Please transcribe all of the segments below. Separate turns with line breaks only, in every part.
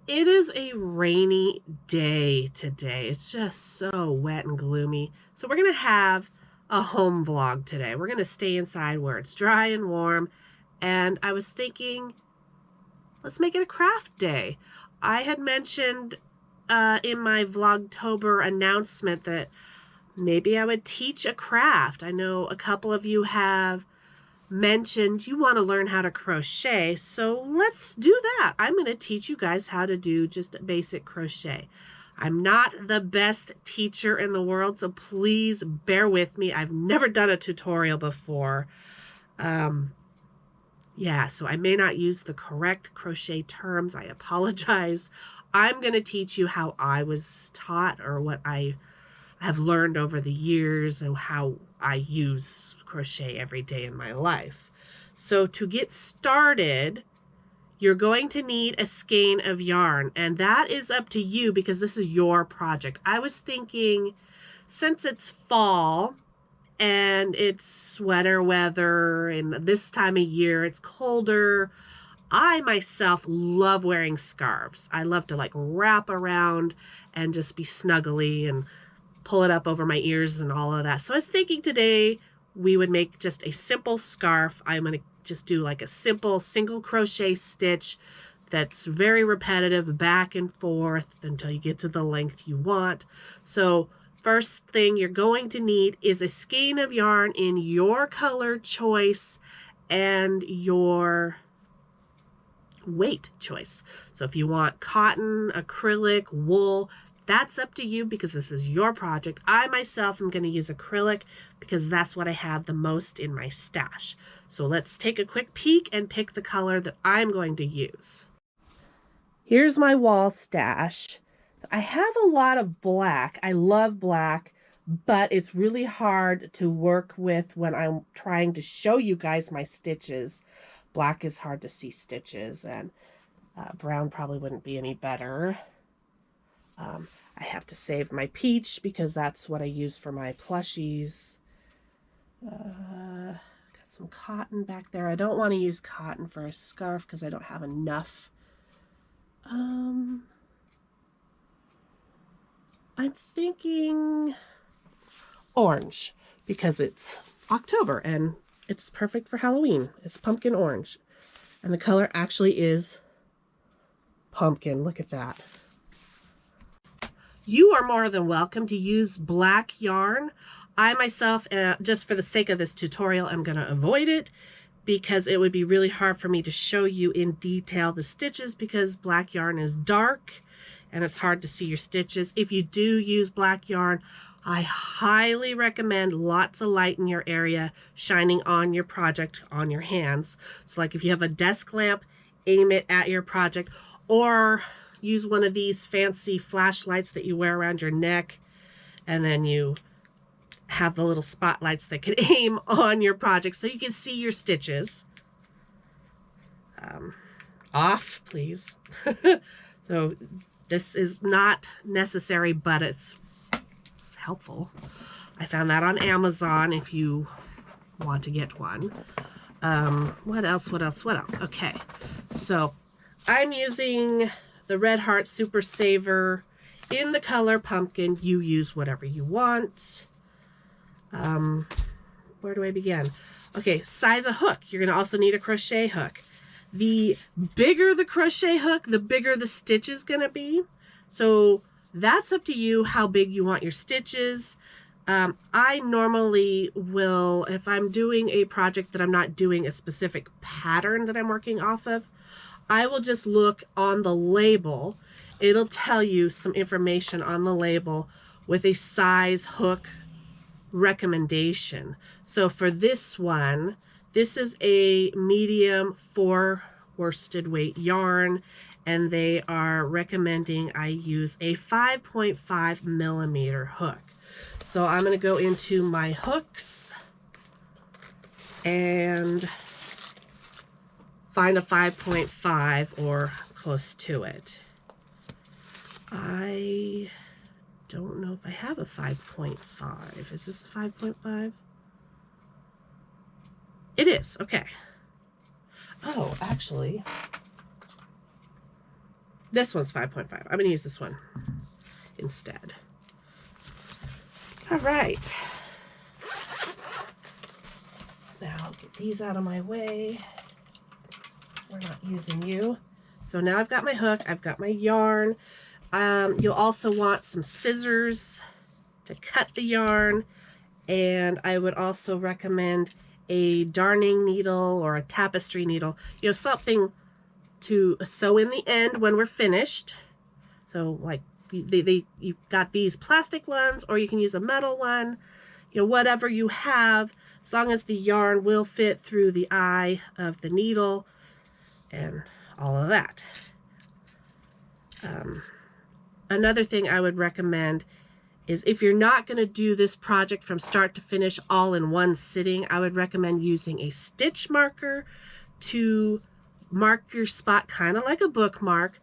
It is a rainy day today. It's just so wet and gloomy. So we're going to have a home vlog today. We're going to stay inside where it's dry and warm. And I was thinking, let's make it a craft day. I had mentioned in my Vlogtober announcement that maybe I would teach a craft. I know a couple of you have mentioned you want to learn how to crochet, so let's do that. I'm going to teach you guys how to do just basic crochet. I'm not the best teacher in the world, so please bear with me. I've never done a tutorial before. Yeah, so I may not use the correct crochet terms. I apologize. I'm going to teach you how I was taught, or what I have learned over the years, and how I use crochet every day in my life. So to get started, you're going to need a skein of yarn, and that is up to you because this is your project. I was thinking, since it's fall and it's sweater weather and this time of year it's colder, I myself love wearing scarves. I love to like wrap around and just be snuggly and pull it up over my ears and all of that. So I was thinking today we would make just a simple scarf. I'm going to just do like a simple single crochet stitch that's very repetitive, back and forth until you get to the length you want. So first thing you're going to need is a skein of yarn in your color choice and your weight choice. So if you want cotton, acrylic, wool, that's up to you because this is your project. I myself am going to use acrylic because that's what I have the most in my stash. So let's take a quick peek and pick the color that I'm going to use. Here's my wall stash. So I have a lot of black. I love black, but it's really hard to work with when I'm trying to show you guys my stitches. Black is hard to see stitches, and brown probably wouldn't be any better. I have to save my peach because that's what I use for my plushies. Got some cotton back there. I don't want to use cotton for a scarf because I don't have enough. I'm thinking orange because it's October and it's perfect for Halloween. It's pumpkin orange. And the color actually is pumpkin. Look at that. You are more than welcome to use black yarn. I myself, just for the sake of this tutorial, I'm going to avoid it because it would be really hard for me to show you in detail the stitches because black yarn is dark and it's hard to see your stitches. If you do use black yarn, I highly recommend lots of light in your area shining on your project, on your hands. So like if you have a desk lamp, aim it at your project, or use one of these fancy flashlights that you wear around your neck, and then you have the little spotlights that can aim on your project so you can see your stitches. Off, please. So this is not necessary, but it's helpful. I found that on Amazon if you want to get one. What else? Okay, so I'm using the Red Heart Super Saver in the color pumpkin. You use whatever you want. Where do I begin? Okay, size of hook. You're going to also need a crochet hook. The bigger the crochet hook, the bigger the stitch is going to be. So that's up to you how big you want your stitches. I normally will, if I'm doing a project that I'm not doing a specific pattern that I'm working off of, I will just look on the label. It'll tell you some information on the label with a size hook recommendation. So for this one, this is a medium 4 worsted weight yarn, and they are recommending I use a 5.5 millimeter hook. So I'm going to go into my hooks and find a 5.5 or close to it. I don't know if I have a 5.5. Is this a 5.5? It is. Okay. Oh, actually, This one's 5.5. I'm going to use this one instead. All right. Now I'll get these out of my way. We're not using you. So now I've got my hook, I've got my yarn. You'll also want some scissors to cut the yarn, and I would also recommend a darning needle or a tapestry needle, you know, something to sew in the end when we're finished. So like you've got these plastic ones, or you can use a metal one, you know, whatever you have, as long as the yarn will fit through the eye of the needle and all of that. Another thing I would recommend is, if you're not going to do this project from start to finish all in one sitting, I would recommend using a stitch marker to mark your spot, kind of like a bookmark,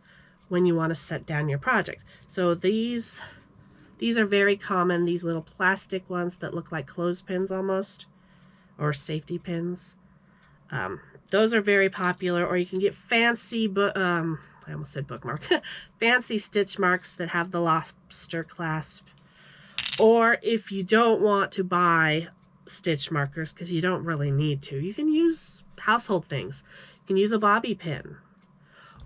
when you want to set down your project. So these are very common, these little plastic ones that look like clothespins almost, or safety pins. Those are very popular, or you can get fancy, I almost said bookmark, fancy stitch marks that have the lobster clasp. Or if you don't want to buy stitch markers, because you don't really need to, you can use household things. You can use a bobby pin.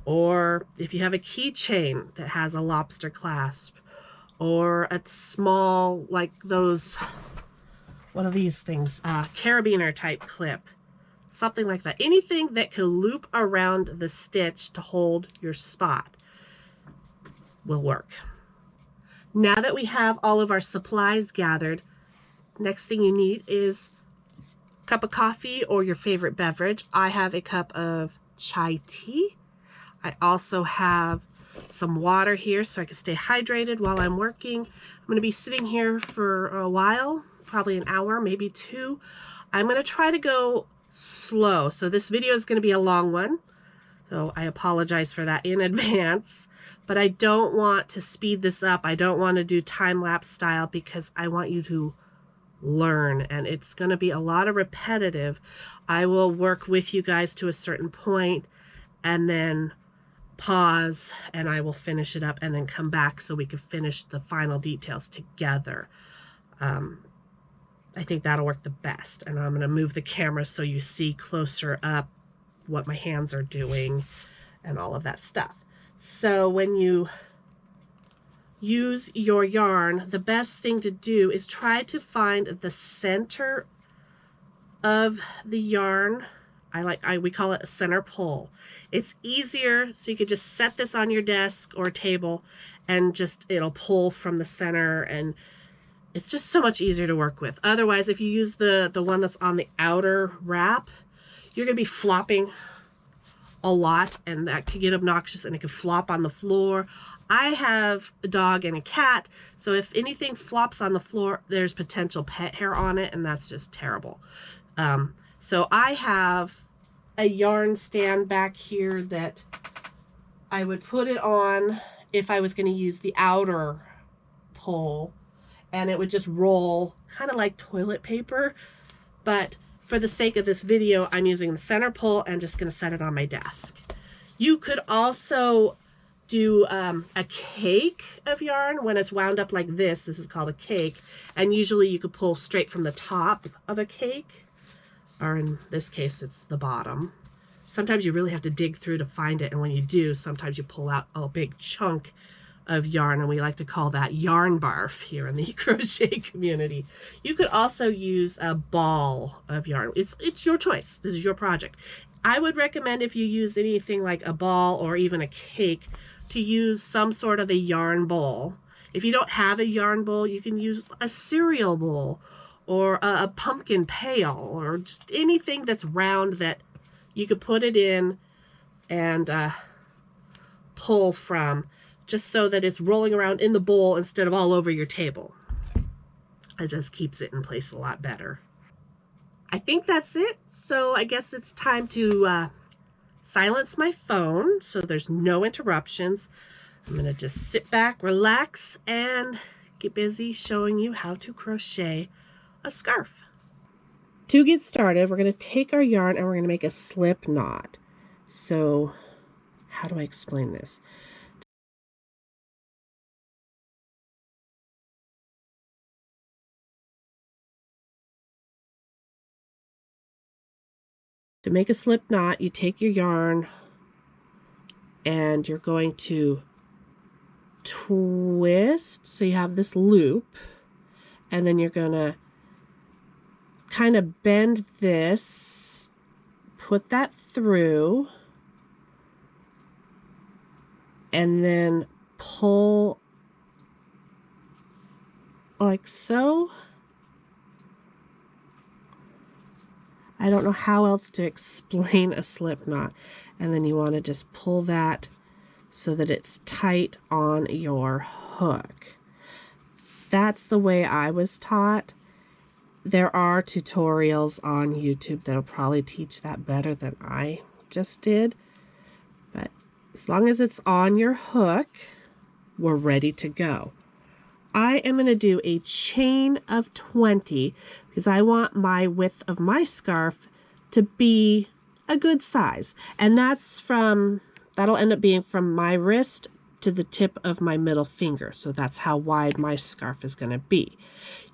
Or if you have a keychain that has a lobster clasp, or a small, like those, what are these things? Carabiner type clip. Something like that. Anything that can loop around the stitch to hold your spot will work. Now that we have all of our supplies gathered, next thing you need is a cup of coffee or your favorite beverage. I have a cup of chai tea. I also have some water here so I can stay hydrated while I'm working. I'm going to be sitting here for a while, probably an hour, maybe two. I'm going to try to go slow. So this video is going to be a long one. So I apologize for that in advance, but I don't want to speed this up. I don't want to do time-lapse style because I want you to learn, and it's going to be a lot of repetitive. I will work with you guys to a certain point and then pause, and I will finish it up and then come back so we can finish the final details together. I think that'll work the best, and I'm going to move the camera so you see closer up what my hands are doing and all of that stuff. So when you use your yarn, the best thing to do is try to find the center of the yarn. We call it a center pull. It's easier, so you could just set this on your desk or table and it'll pull from the center, and it's just so much easier to work with. Otherwise, if you use the one that's on the outer wrap, you're going to be flopping a lot, and that could get obnoxious, and it could flop on the floor. I have a dog and a cat, so if anything flops on the floor, there's potential pet hair on it, and that's just terrible. So I have a yarn stand back here that I would put it on if I was going to use the outer pull, and it would just roll kind of like toilet paper. But for the sake of this video, I'm using the center pull and just going to set it on my desk. You could also do a cake of yarn when it's wound up like this. This is called a cake, and usually you could pull straight from the top of a cake, or in this case it's the bottom. Sometimes you really have to dig through to find it, and when you do, sometimes you pull out a big chunk of yarn, and we like to call that yarn barf here in the crochet community. You could also use a ball of yarn. It's your choice. This is your project. I would recommend, if you use anything like a ball or even a cake, to use some sort of a yarn bowl. If you don't have a yarn bowl, you can use a cereal bowl or a pumpkin pail, or just anything that's round that you could put it in and pull from, just so that it's rolling around in the bowl instead of all over your table. It just keeps it in place a lot better. I think that's it. So I guess it's time to silence my phone so there's no interruptions. I'm going to just sit back, relax, and get busy showing you how to crochet a scarf. To get started, we're going to take our yarn and we're going to make a slip knot. So how do I explain this? To make a slip knot, you take your yarn and you're going to twist so you have this loop, and then you're going to kind of bend this, put that through, and then pull like so. I don't know how else to explain a slip knot. And then you want to just pull that so that it's tight on your hook. That's the way I was taught. There are tutorials on YouTube that'll probably teach that better than I just did. But as long as it's on your hook, we're ready to go. I am going to do a chain of 20 because I want my width of my scarf to be a good size. And that'll end up being from my wrist to the tip of my middle finger. So that's how wide my scarf is going to be.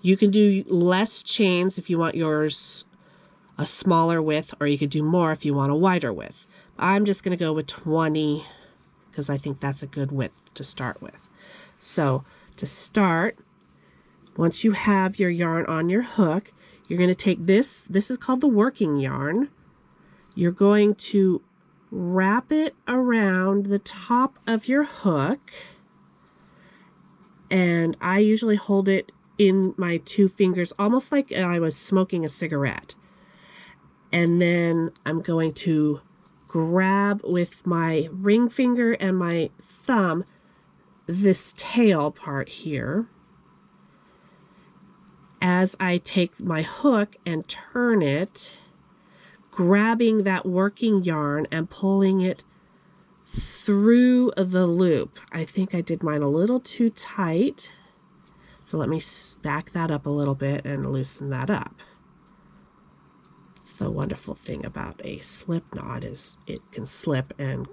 You can do less chains if you want yours a smaller width, or you could do more if you want a wider width. I'm just going to go with 20 because I think that's a good width to start with. So to start, once you have your yarn on your hook, you're going to take this is called the working yarn. You're going to wrap it around the top of your hook, and I usually hold it in my two fingers almost like I was smoking a cigarette. And then I'm going to grab with my ring finger and my thumb this tail part here as I take my hook and turn it, grabbing that working yarn and pulling it through the loop. I think I did mine a little too tight, so let me back that up a little bit and loosen that up. It's the wonderful thing about a slip knot is it can slip and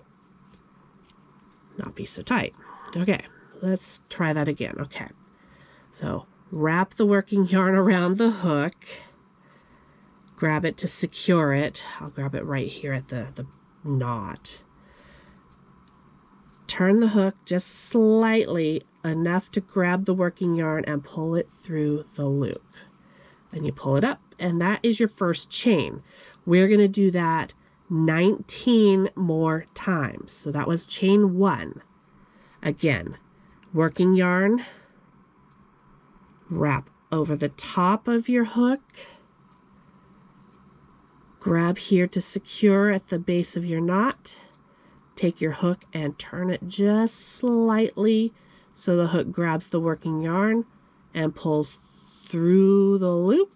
not be so tight. Okay, let's try that again. Okay, so wrap the working yarn around the hook, grab it to secure it. I'll grab it right here at the knot. Turn the hook just slightly, enough to grab the working yarn and pull it through the loop. And you pull it up, and that is your first chain. We're going to do that 19 more times. So that was chain 1. Again, working yarn, wrap over the top of your hook, grab here to secure at the base of your knot, take your hook and turn it just slightly so the hook grabs the working yarn and pulls through the loop,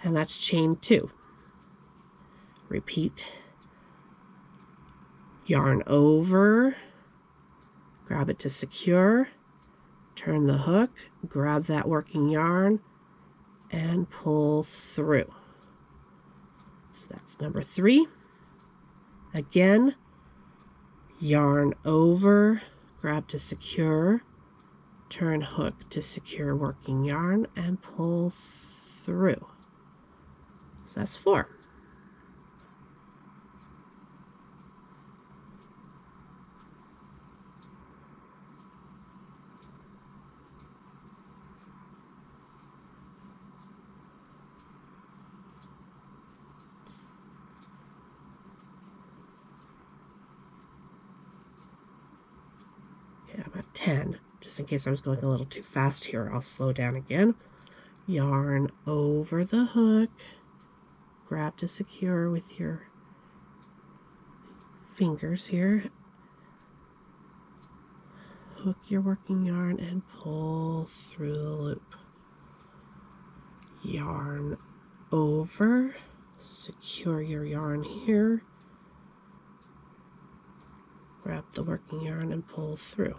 and that's chain 2. Repeat. Yarn over, grab it to secure, turn the hook, grab that working yarn, and pull through. So that's number 3. Again, yarn over, grab to secure, turn hook to secure working yarn, and pull through. So that's 4. Okay, I'm at 10. Just in case I was going a little too fast here, I'll slow down again. Yarn over the hook, grab to secure with your fingers here, hook your working yarn and pull through the loop. Yarn over, secure your yarn here, grab the working yarn and pull through.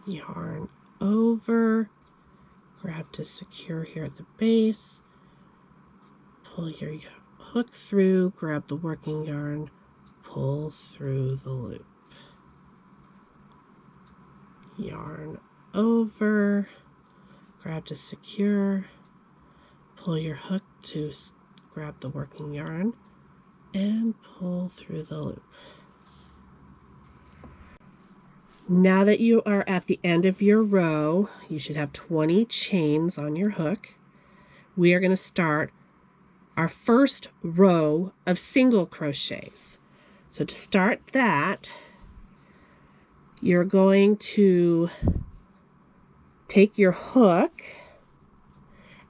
yarn over, grab to secure here at the base, pull your hook through, grab the working yarn, pull through the loop. Yarn over, grab to secure, pull your hook to grab the working yarn, and pull through the loop. Now that you are at the end of your row, you should have 20 chains on your hook. We are going to start our first row of single crochets. So to start that, you're going to take your hook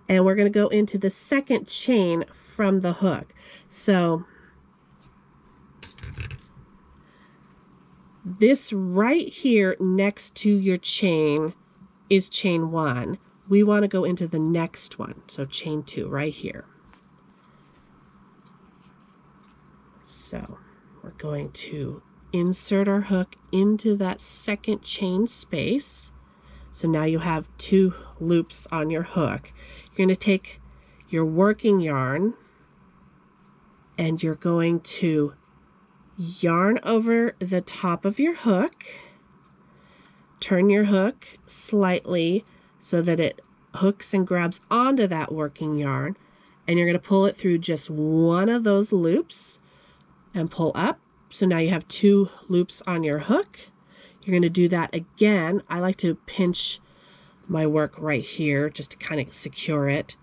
and we're going to go into the second chain from the hook. So this right here next to your chain is chain 1. We want to go into the next one, so chain 2 right here. So we're going to insert our hook into that second chain space. So now you have 2 loops on your hook. You're going to take your working yarn and you're going to yarn over the top of your hook, turn your hook slightly so that it hooks and grabs onto that working yarn, and you're going to pull it through just one of those loops and pull up. So now you have 2 loops on your hook. You're going to do that again. I like to pinch my work right here just to kind of secure it.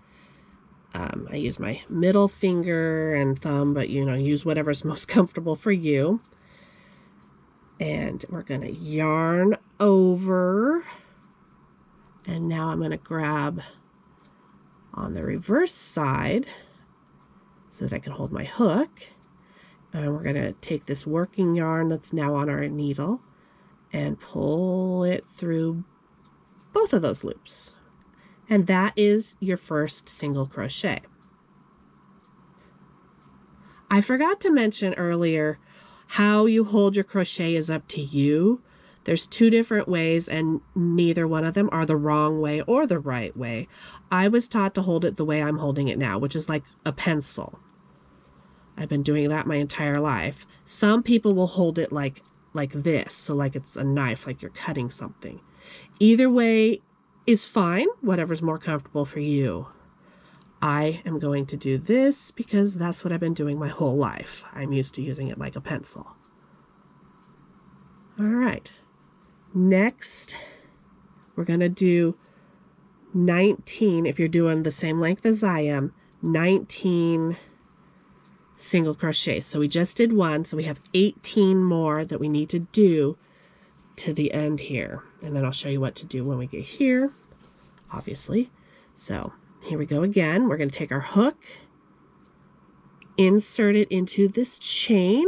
I use my middle finger and thumb, but use whatever's most comfortable for you. And we're going to yarn over. And now I'm going to grab on the reverse side so that I can hold my hook. And we're going to take this working yarn that's now on our needle and pull it through both of those loops. And that is your first single crochet. I forgot to mention earlier, how you hold your crochet is up to you. There's 2 different ways and neither one of them are the wrong way or the right way. I was taught to hold it the way I'm holding it now, which is like a pencil. I've been doing that my entire life. Some people will hold it like this, so like it's a knife, like you're cutting something. Either way is fine, whatever's more comfortable for you. I am going to do this because that's what I've been doing my whole life. I'm used to using it like a pencil. All right. Next, we're going to do 19, if you're doing the same length as I am, 19 single crochets. So we just did 1, so we have 18 more that we need to do to the end here. And then I'll show you what to do when we get here, obviously. So here we go again. We're going to take our hook, insert it into this chain,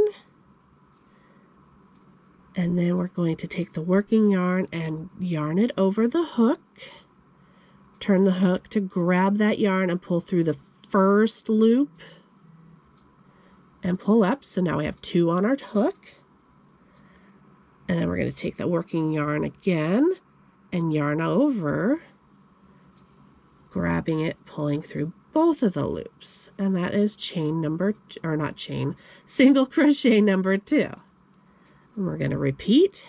and then we're going to take the working yarn and yarn it over the hook, turn the hook to grab that yarn and pull through the first loop and pull up. So now we have 2 on our hook. And then we're going to take that working yarn again and yarn over, grabbing it, pulling through both of the loops. And that is chain number, or not chain, single crochet number 2. And we're going to repeat,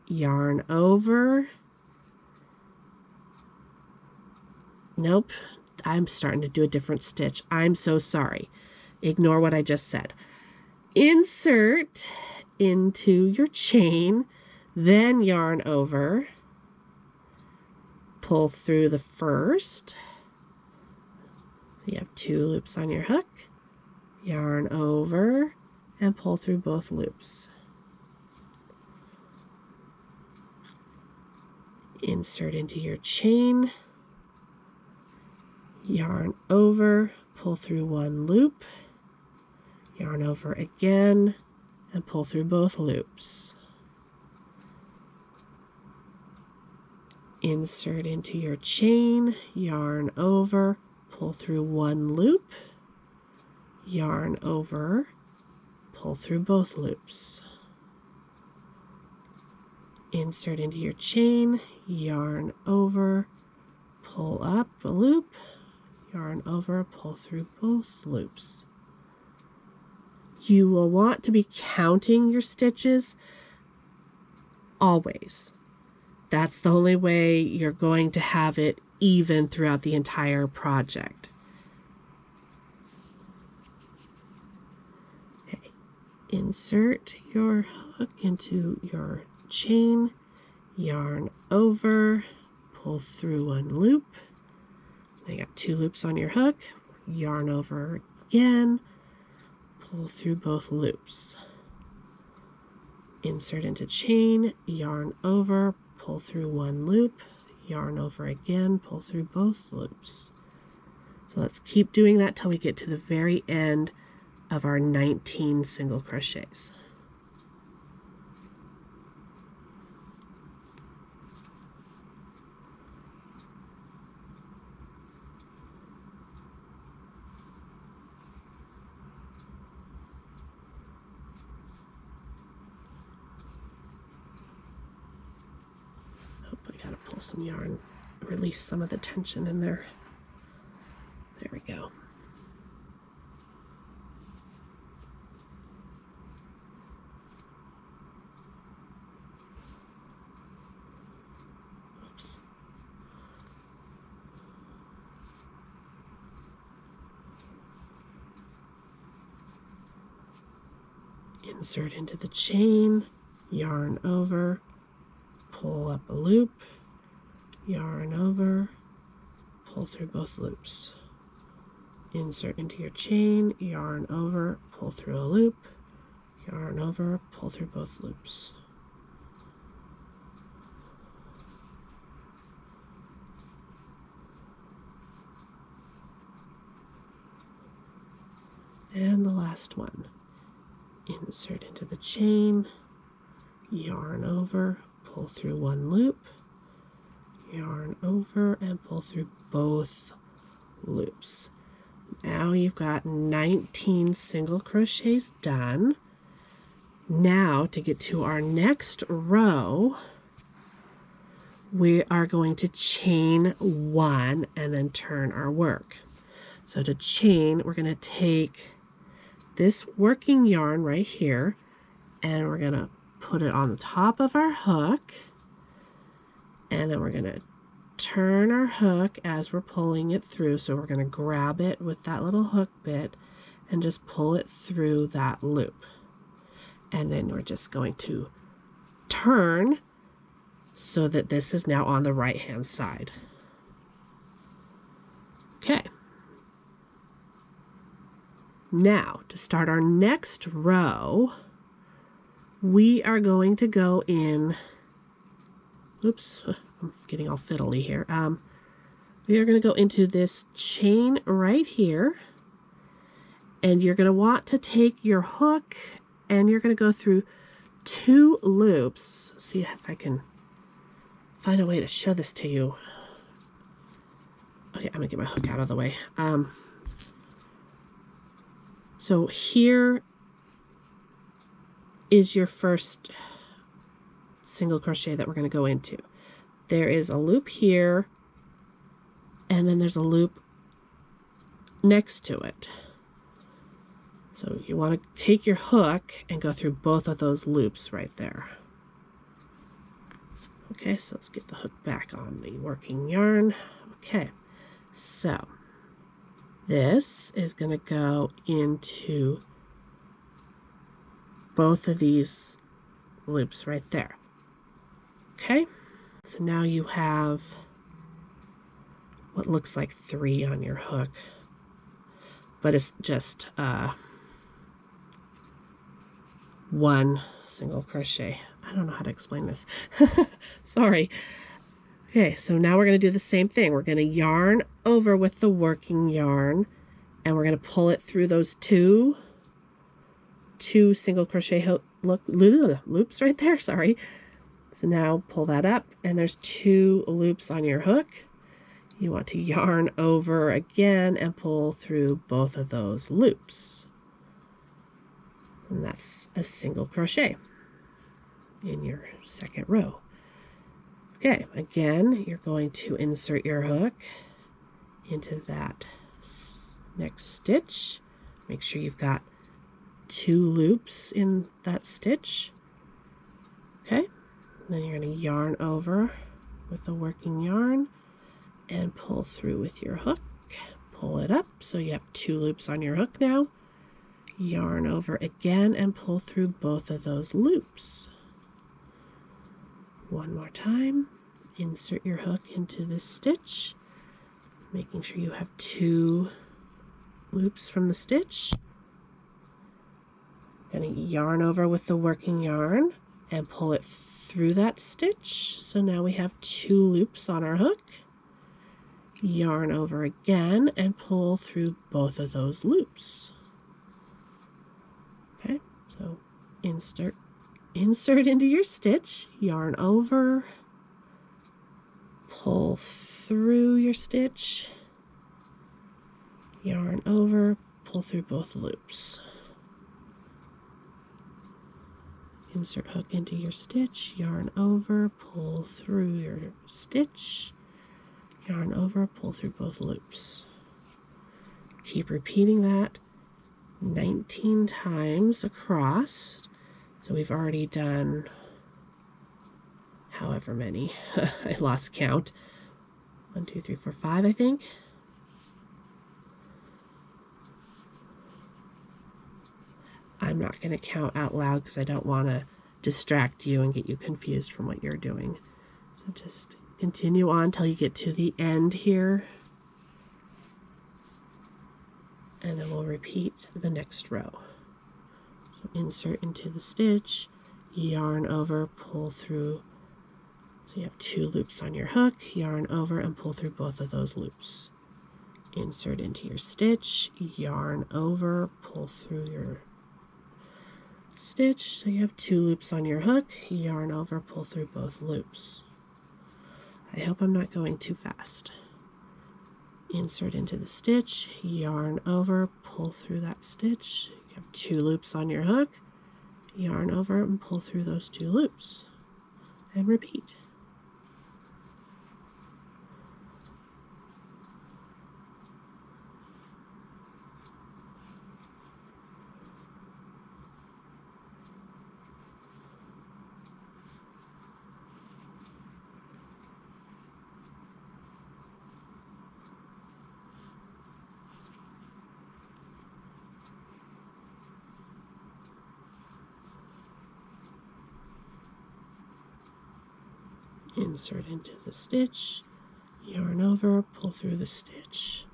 yarn over. Nope, I'm starting to do a different stitch. I'm so sorry. Ignore what I just said. Insert into your chain, then yarn over, pull through the first. So you have 2 loops on your hook, yarn over, and pull through both loops. Insert into your chain, yarn over, pull through 1 loop, yarn over again, and pull through both loops. Insert into your chain, yarn over, pull through 1 loop, yarn over, pull through both loops. insert into your chain, yarn over, pull up a loop, yarn over, pull through both loops. You will want to be counting your stitches always. That's the only way you're going to have it even throughout the entire project. Okay. Insert your hook into your chain, yarn over, pull through one loop. Now you got 2 loops on your hook, yarn over again, pull through both loops. Insert into chain, yarn over, pull through 1 loop, yarn over again, pull through both loops. So let's keep doing that till we get to the very end of our 19 single crochets. I gotta pull some yarn, release some of the tension in there. There we go. Oops. Insert into the chain, yarn over, pull up a loop, yarn over, pull through both loops. Insert into your chain, yarn over, pull through a loop, yarn over, pull through both loops. And the last one. Insert into the chain, yarn over, pull through 1 loop, yarn over, and pull through both loops. Now you've got 19 single crochets done. Now to get to our next row, we are going to chain 1 and then turn our work. So to chain, we're going to take this working yarn right here and we're going to put it on the top of our hook, and then we're going to turn our hook as we're pulling it through. So we're going to grab it with that little hook bit and just pull it through that loop, and then we're just going to turn so that this is now on the right hand side. Okay. Now, to start our next row, we are going to go in, oops, I'm getting all fiddly here. We are going to go into this chain right here, and you're going to want to take your hook and you're going to go through 2 loops. See if I can find a way to show this to you. Okay, I'm going to get my hook out of the way. So here is your first single crochet that we're going to go into. There is a loop here, and then there's a loop next to it. So you want to take your hook and go through both of those loops right there. Okay, so let's get the hook back on the working yarn. Okay, so this is going to go into both of these loops right there. Okay, so now you have what looks like 3 on your hook, but it's just 1 single crochet. I don't know how to explain this. Sorry. Okay, so now we're going to do the same thing. We're going to yarn over with the working yarn, and we're going to pull it through those two single crochet loops right there. Sorry. So now pull that up, and there's 2 loops on your hook. You want to yarn over again and pull through both of those loops. And that's a single crochet in your second row. Okay, again, you're going to insert your hook into that next stitch. Make sure you've got 2 loops in that stitch. Okay, then you're going to yarn over with the working yarn and pull through with your hook. Pull it up so you have 2 loops on your hook now. Yarn over again and pull through both of those loops. One more time. Insert your hook into this stitch, making sure you have 2 loops from the stitch. Going to yarn over with the working yarn and pull it through that stitch. So now we have 2 loops on our hook. Yarn over again and pull through both of those loops. Okay, so insert into your stitch, yarn over, pull through your stitch, yarn over, pull through both loops. Insert hook into your stitch, yarn over, pull through your stitch, yarn over, pull through both loops. Keep repeating that 19 times across. So we've already done however many. I lost count. 1, 2, 3, 4, 5, I think. I'm not going to count out loud because I don't want to distract you and get you confused from what you're doing. So just continue on till you get to the end here. And then we'll repeat the next row. So insert into the stitch, yarn over, pull through. So you have 2 loops on your hook, yarn over and pull through both of those loops. Insert into your stitch, yarn over, pull through your stitch. So you have 2 loops on your hook, yarn over, pull through both loops. I hope I'm not going too fast. Insert into the stitch, yarn over, pull through that stitch. You have 2 loops on your hook, yarn over and pull through those 2 loops. And repeat. Insert into the stitch, yarn over, pull through the stitch.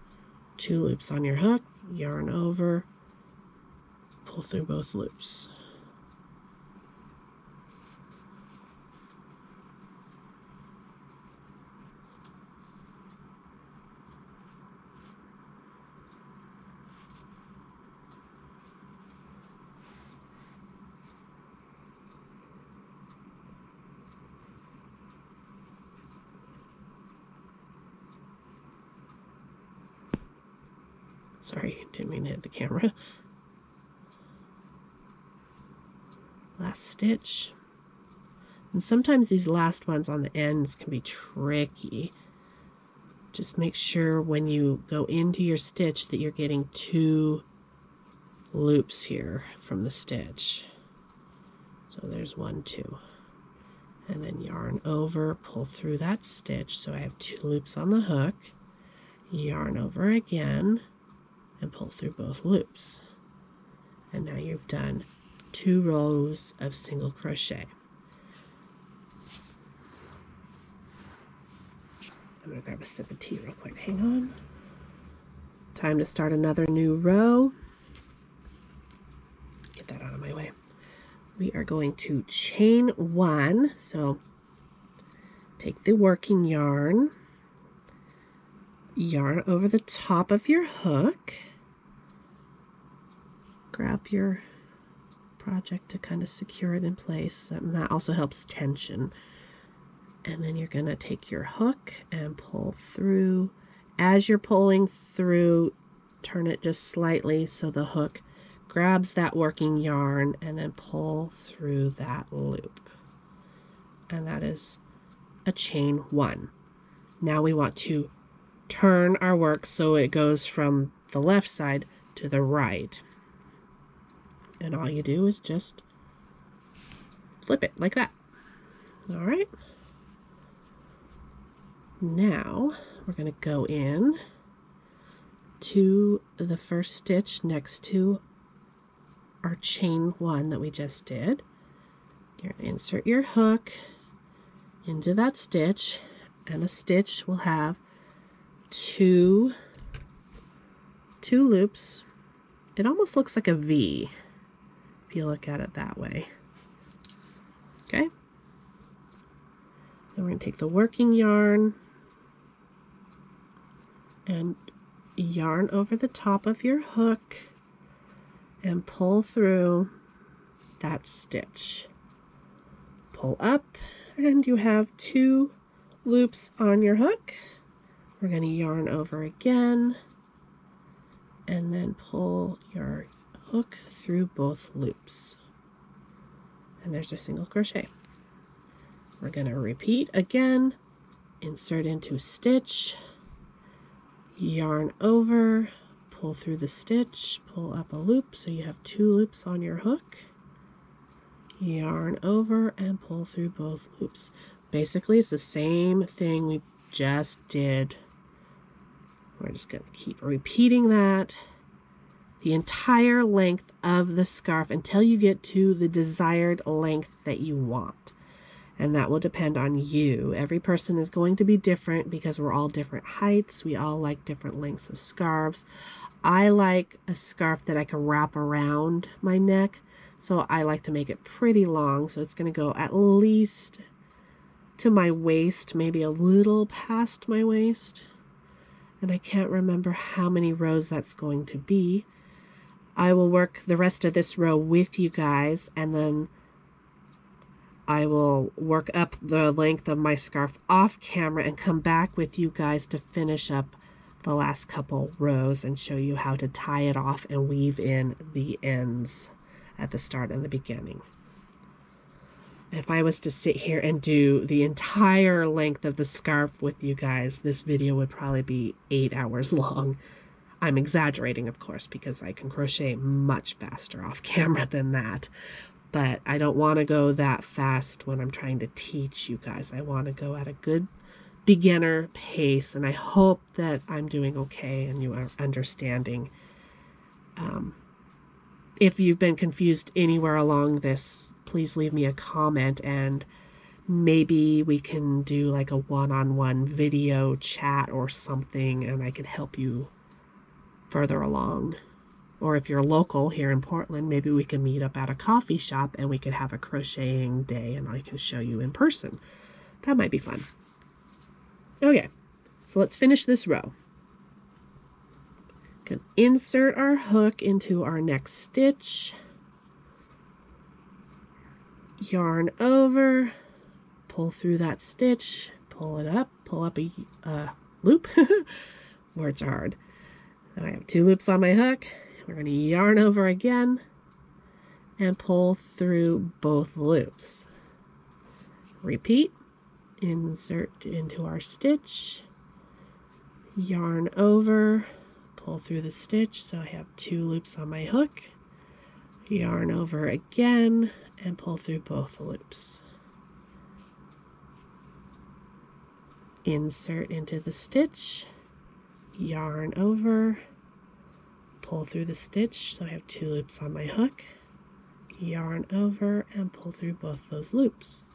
2 loops on your hook, yarn over, pull through both loops. Sorry, didn't mean to hit the camera. Last stitch. And sometimes these last ones on the ends can be tricky. Just make sure when you go into your stitch that you're getting 2 loops here from the stitch. So there's 1, 2. And then yarn over, pull through that stitch. So I have 2 loops on the hook. Yarn over again and pull through both loops. And now you've done 2 rows of single crochet. I'm going to grab a sip of tea real quick. Hang on. Time to start another new row. Get that out of my way. We are going to chain 1. So take the working yarn, yarn over the top of your hook. Grab your project to kind of secure it in place, and that also helps tension. And then you're going to take your hook and pull through. As you're pulling through, turn it just slightly so the hook grabs that working yarn, and then pull through that loop. And that is a chain 1. Now we want to turn our work so it goes from the left side to the right. And all you do is just flip it like that. All right. Now we're going to go in to the first stitch next to our chain 1 that we just did. You're going to insert your hook into that stitch, and a stitch will have two loops. It almost looks like a V if you look at it that way. Okay. Then we're going to take the working yarn and yarn over the top of your hook and pull through that stitch. Pull up, and you have 2 loops on your hook. We're going to yarn over again and then pull your hook through both loops. And there's our single crochet. We're going to repeat again, insert into stitch, yarn over, pull through the stitch, pull up a loop so you have 2 loops on your hook, yarn over and pull through both loops. Basically, it's the same thing we just did. We're just going to keep repeating that the entire length of the scarf until you get to the desired length that you want. And that will depend on you. Every person is going to be different because we're all different heights. We all like different lengths of scarves. I like a scarf that I can wrap around my neck, so I like to make it pretty long. So it's going to go at least to my waist, maybe a little past my waist. And I can't remember how many rows that's going to be. I will work the rest of this row with you guys, and then I will work up the length of my scarf off camera and come back with you guys to finish up the last couple rows and show you how to tie it off and weave in the ends at the start and the beginning. If I was to sit here and do the entire length of the scarf with you guys, this video would probably be 8 hours long. I'm exaggerating, of course, because I can crochet much faster off camera than that. But I don't want to go that fast when I'm trying to teach you guys. I want to go at a good beginner pace, and I hope that I'm doing okay and you are understanding. If you've been confused anywhere along this, please leave me a comment, and maybe we can do like a one-on-one video chat or something, and I can help you further along. Or if you're local here in Portland, maybe we can meet up at a coffee shop and we could have a crocheting day and I can show you in person. That might be fun. Okay, so let's finish this row. Can insert our hook into our next stitch, yarn over, pull through that stitch, pull it up, pull up a loop. Words are hard. So I have 2 loops on my hook. We're going to yarn over again and pull through both loops. Repeat, insert into our stitch, yarn over, pull through the stitch. So I have 2 loops on my hook, yarn over again and pull through both loops. Insert into the stitch, yarn over, pull through the stitch. So I have 2 loops on my hook, yarn over and pull through both those loops.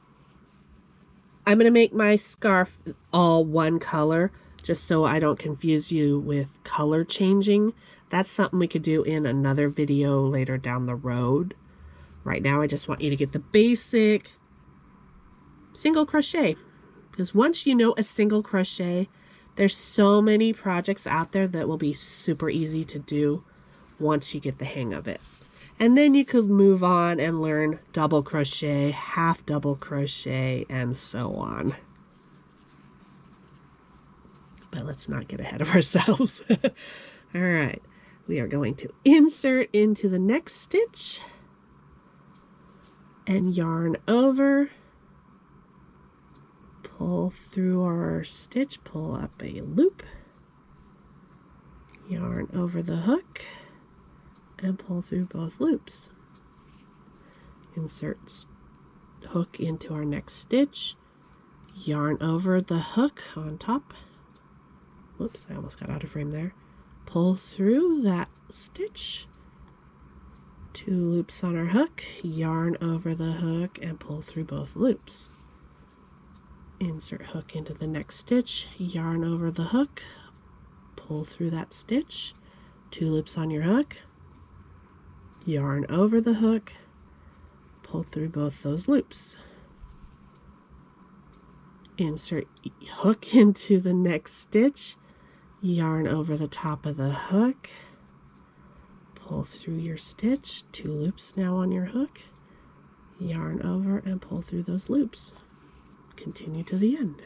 I'm going to make my scarf all one color just so I don't confuse you with color changing. That's something we could do in another video later down the road. Right now I just want you to get the basic single crochet, because once you know a single crochet, there's so many projects out there that will be super easy to do once you get the hang of it. And then you could move on and learn double crochet, half double crochet, and so on. But let's not get ahead of ourselves. All right, we are going to insert into the next stitch and yarn over, pull through our stitch, pull up a loop, yarn over the hook, and pull through both loops. Insert hook into our next stitch, yarn over the hook on top. Whoops, I almost got out of frame there. Pull through that stitch, 2 loops on our hook, yarn over the hook, and pull through both loops. Insert hook into the next stitch, yarn over the hook, pull through that stitch, 2 loops on your hook, yarn over the hook, pull through both those loops. Insert hook into the next stitch, yarn over the top of the hook, pull through your stitch, 2 loops now on your hook, yarn over and pull through those loops. Continue to the end.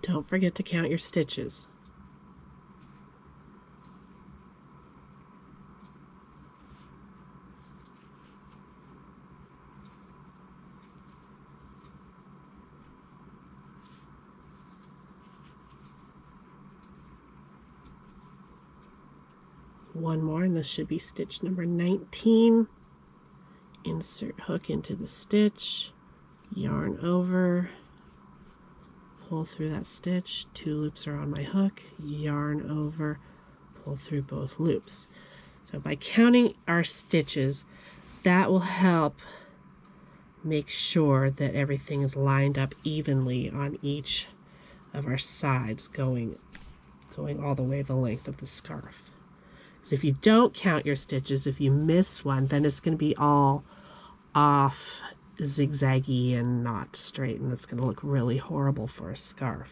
Don't forget to count your stitches. One more, and this should be stitch number 19. Insert hook into the stitch, yarn over, pull through that stitch, 2 loops are on my hook, yarn over, pull through both loops. So by counting our stitches, that will help make sure that everything is lined up evenly on each of our sides, going all the way the length of the scarf. Because if you don't count your stitches, if you miss one, then it's going to be all off, zigzaggy, and not straight, and it's going to look really horrible for a scarf.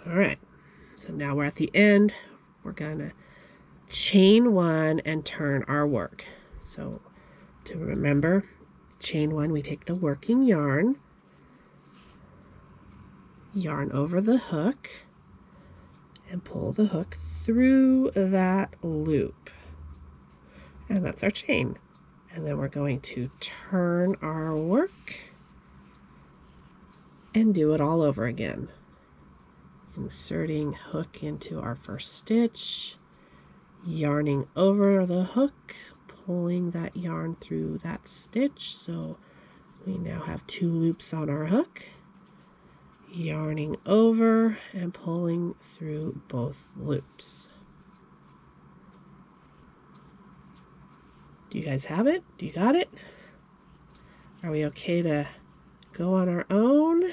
All right, so now we're at the end. We're going to chain 1 and turn our work. So to remember, chain 1, we take the working yarn, yarn over the hook, and pull the hook through that loop. And that's our chain. And then we're going to turn our work and do it all over again. Inserting hook into our first stitch, yarning over the hook, pulling that yarn through that stitch. So we now have 2 loops on our hook, yarning over and pulling through both loops. Do you guys have it? Do you got it? Are we okay to go on our own? Or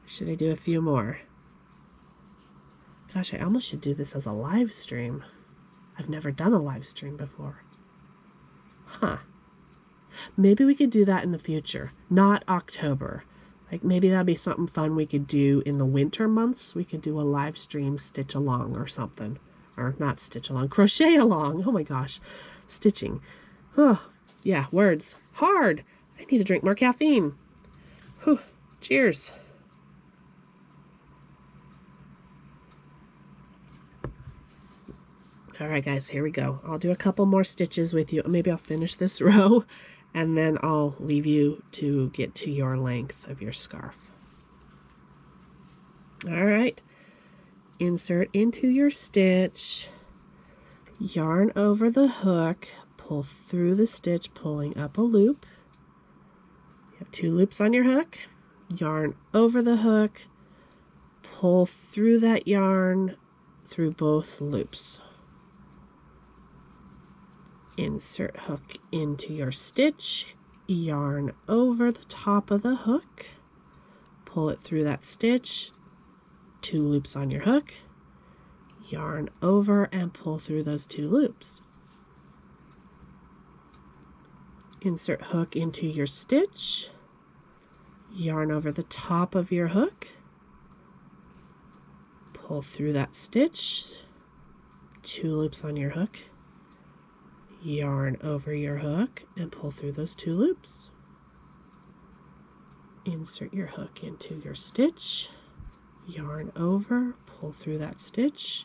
should I do a few more? Gosh, I almost should do this as a live stream. I've never done a live stream before. Huh. Maybe we could do that in the future. Not October. Like maybe that'd be something fun we could do in the winter months. We could do a live stream stitch along or something. Or not stitch along, crochet along. Oh my gosh. Stitching. Oh, yeah, words. Hard. I need to drink more caffeine. Whew. Cheers. All right, guys, here we go. I'll do a couple more stitches with you. Maybe I'll finish this row, and then I'll leave you to get to your length of your scarf. All right. Insert into your stitch, yarn over the hook, pull through the stitch, pulling up a loop. You have have 2 loops on your hook, yarn over the hook, pull through that yarn through both loops. Insert hook into your stitch, yarn over the top of the hook, pull it through that stitch, 2 loops on your hook, yarn over and pull through those 2 loops. Insert hook into your stitch, yarn over the top of your hook, pull through that stitch, 2 loops on your hook, yarn over your hook and pull through those 2 loops. Insert your hook into your stitch, yarn over, pull through that stitch,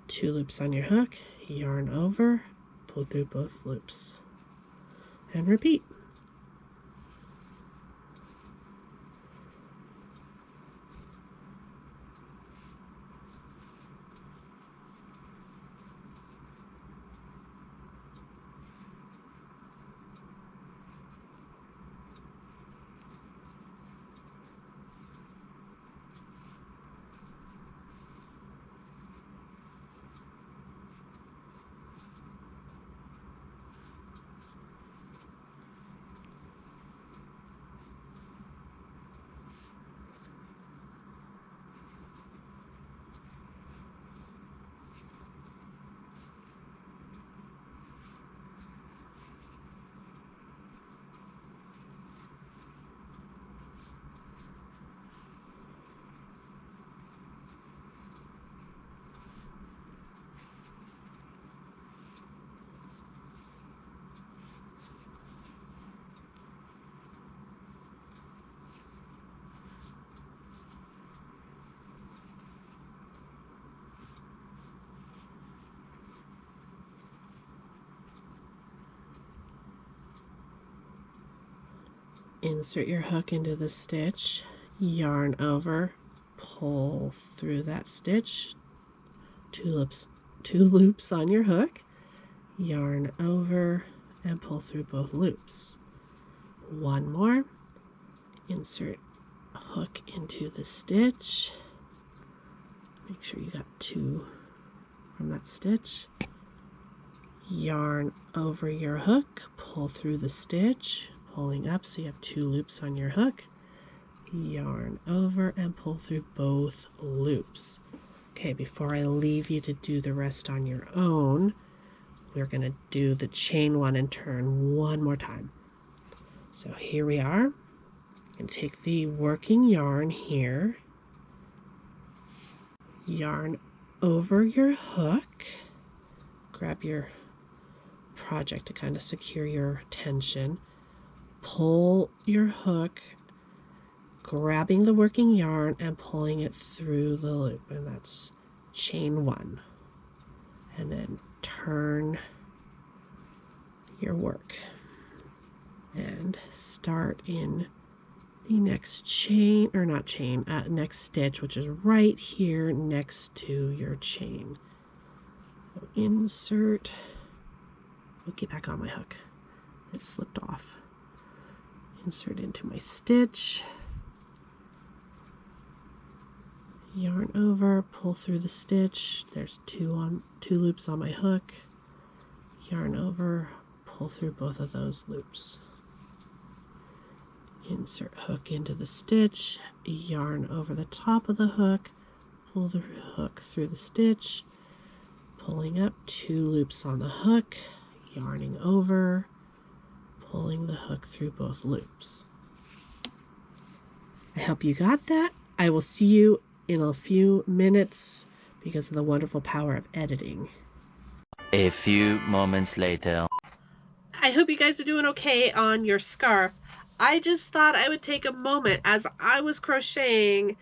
2 loops on your hook, yarn over, pull through both loops, and repeat. Insert your hook into the stitch, yarn over, pull through that stitch, 2 loops on your hook, yarn over and pull through both loops. One more, insert a hook into the stitch, make sure you got 2 from that stitch, yarn over your hook, pull through the stitch, pulling up so you have 2 loops on your hook, yarn over and pull through both loops. Okay, before I leave you to do the rest on your own, we're going to do the chain 1 and turn one more time. So here we are, and take the working yarn here, yarn over your hook, grab your project to kind of secure your tension, pull your hook, grabbing the working yarn and pulling it through the loop, and that's chain 1. And then turn your work and start in the next chain, or not chain, next stitch, which is right here next to your chain. So insert, I'll get back on my hook, it slipped off. Insert into my stitch, yarn over, pull through the stitch, there's 2 loops on my hook, yarn over, pull through both of those loops. Insert hook into the stitch, yarn over the top of the hook, pull the hook through the stitch, pulling up, 2 loops on the hook, yarning over, pulling the hook through both loops. I hope you got that. I will see you in a few minutes because of the wonderful power of editing.
A few moments later.
I hope you guys are doing okay on your scarf. I just thought I would take a moment. As I was crocheting,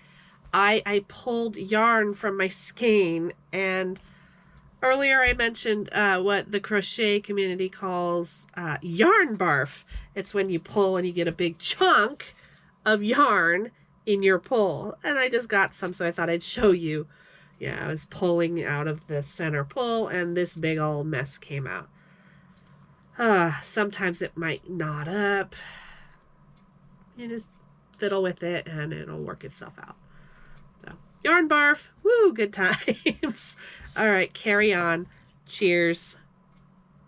I pulled yarn from my skein, and earlier I mentioned what the crochet community calls yarn barf. It's when you pull and you get a big chunk of yarn in your pull. And I just got some, so I thought I'd show you. Yeah, I was pulling out of the center pull, and this big old mess came out. Sometimes it might knot up. You just fiddle with it and it'll work itself out. So, yarn barf. Woo, good times. All right, carry on. Cheers.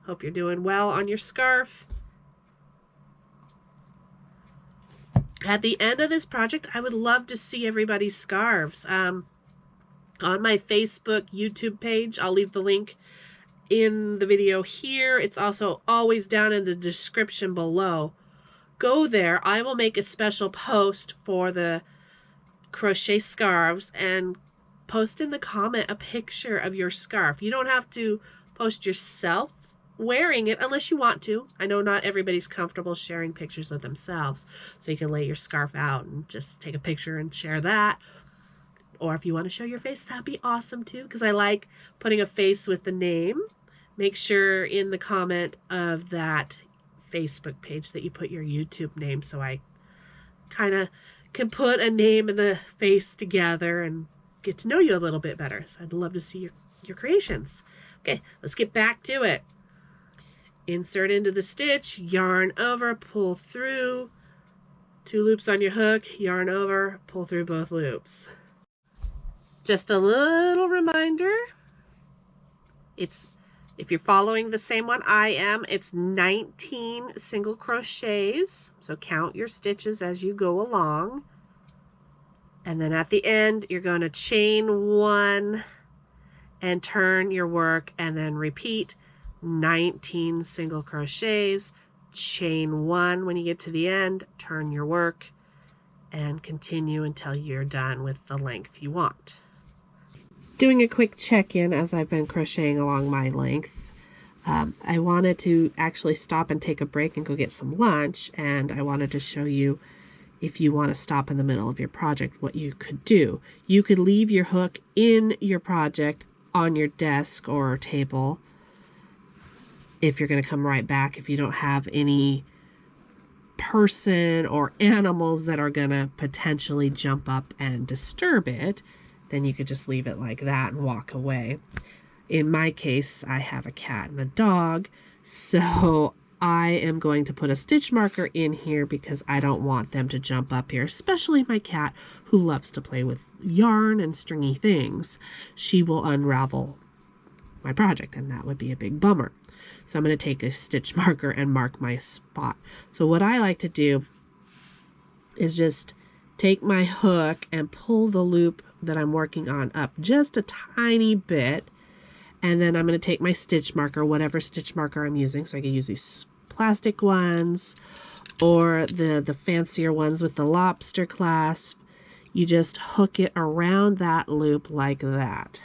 Hope you're doing well on your scarf. At the end of this project, I would love to see everybody's scarves. On my Facebook, YouTube page, I'll leave the link in the video here. It's also always down in the description below. Go there. I will make a special post for the crochet scarves and post in the comment a picture of your scarf. You don't have to post yourself wearing it unless you want to. I know not everybody's comfortable sharing pictures of themselves, so you can lay your scarf out and just take a picture and share that. Or if you want to show your face, that'd be awesome too, because I like putting a face with the name. Make sure in the comment of that Facebook page that you put your YouTube name, so I kind of can put a name and the face together and get to know you a little bit better. So I'd love to see your creations. Okay, let's get back to it. Insert into the stitch, yarn over, pull through, 2 loops on your hook, yarn over, pull through both loops. Just a little reminder, if you're following the same one I am, it's 19 single crochets, so count your stitches as you go along. And then at the end, you're going to chain 1 and turn your work, and then repeat 19 single crochets, chain 1 when you get to the end, turn your work, and continue until you're done with the length you want. Doing a quick check-in as I've been crocheting along my length. I wanted to actually stop and take a break and go get some lunch, and I wanted to show you, if you want to stop in the middle of your project, what you could do. You could leave your hook in your project on your desk or table if you're going to come right back. If you don't have any person or animals that are going to potentially jump up and disturb it, then you could just leave it like that and walk away. In my case, I have a cat and a dog, so I am going to put a stitch marker in here because I don't want them to jump up here, especially my cat who loves to play with yarn and stringy things. She will unravel my project, and that would be a big bummer. So I'm going to take a stitch marker and mark my spot. So what I like to do is just take my hook and pull the loop that I'm working on up just a tiny bit, and then I'm going to take my stitch marker, whatever stitch marker I'm using. So I can use these plastic ones or the fancier ones with the lobster clasp. You just hook it around that loop like that.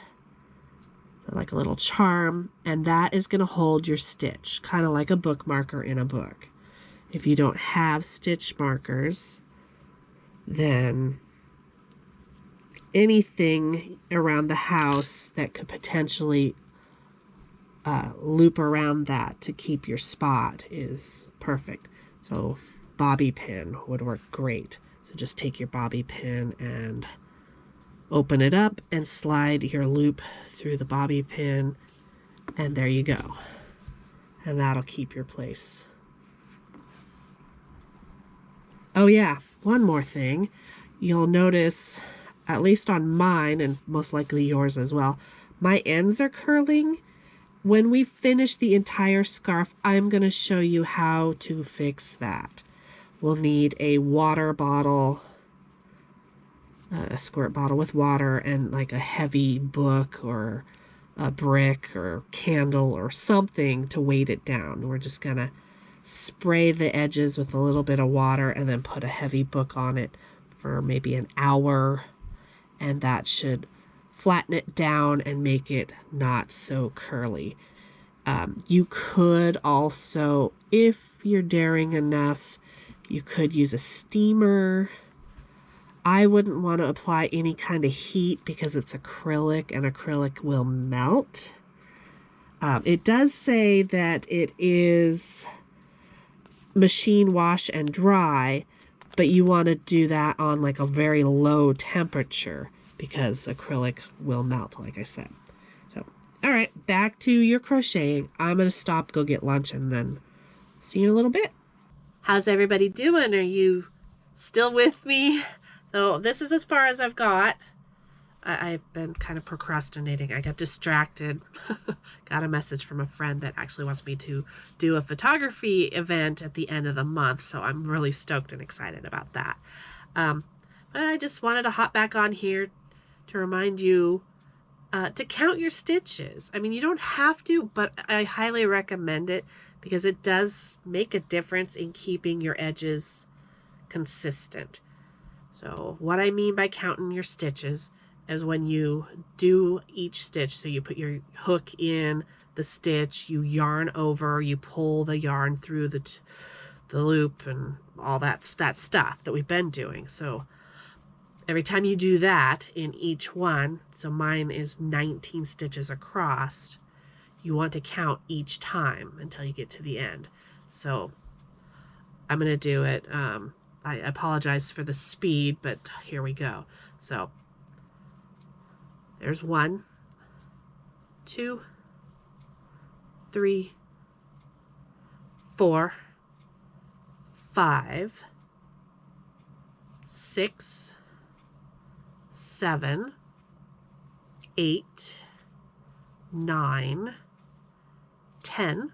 So like a little charm, and that is going to hold your stitch, kind of like a bookmarker in a book. If you don't have stitch markers, then anything around the house that could potentially loop around that to keep your spot is perfect. So bobby pin would work great. So just take your bobby pin and open it up and slide your loop through the bobby pin, and there you go. And that'll keep your place. Oh yeah, one more thing. You'll notice, at least on mine, and most likely yours as well, my ends are curling. When we finish the entire scarf, I'm going to show you how to fix that. We'll need a water bottle, a squirt bottle with water, and like a heavy book or a brick or candle or something to weight it down. We're just going to spray the edges with a little bit of water and then put a heavy book on it for maybe an hour, and that should flatten it down and make it not so curly. You could also, if you're daring enough, you could use a steamer. I wouldn't want to apply any kind of heat because it's acrylic and acrylic will melt. It does say that it is machine wash and dry, but you want to do that on like a very low temperature because acrylic will melt, like I said. So, all right, back to your crocheting. I'm going to stop, go get lunch, and then see you in a little bit. How's everybody doing? Are you Still with me? So this is as far as I've got. I've been kind of procrastinating. I got distracted. Got a message from a friend that actually wants me to do a photography event at the end of the month. So I'm really stoked and excited about that. But I just wanted to hop back on here to remind you to count your stitches. I mean, you don't have to, but I highly recommend it because it does make a difference in keeping your edges consistent. So what I mean by counting your stitches is when you do each stitch, so you put your hook in the stitch, you yarn over, you pull the yarn through the loop and all that stuff that we've been doing. So every time you do that in each one, so mine is 19 stitches across, you want to count each time until you get to the end. So I'm going to do it. I apologize for the speed, but here we go. So there's 1, 2, 3, 4, 5, 6, 7, 8, 9, 10,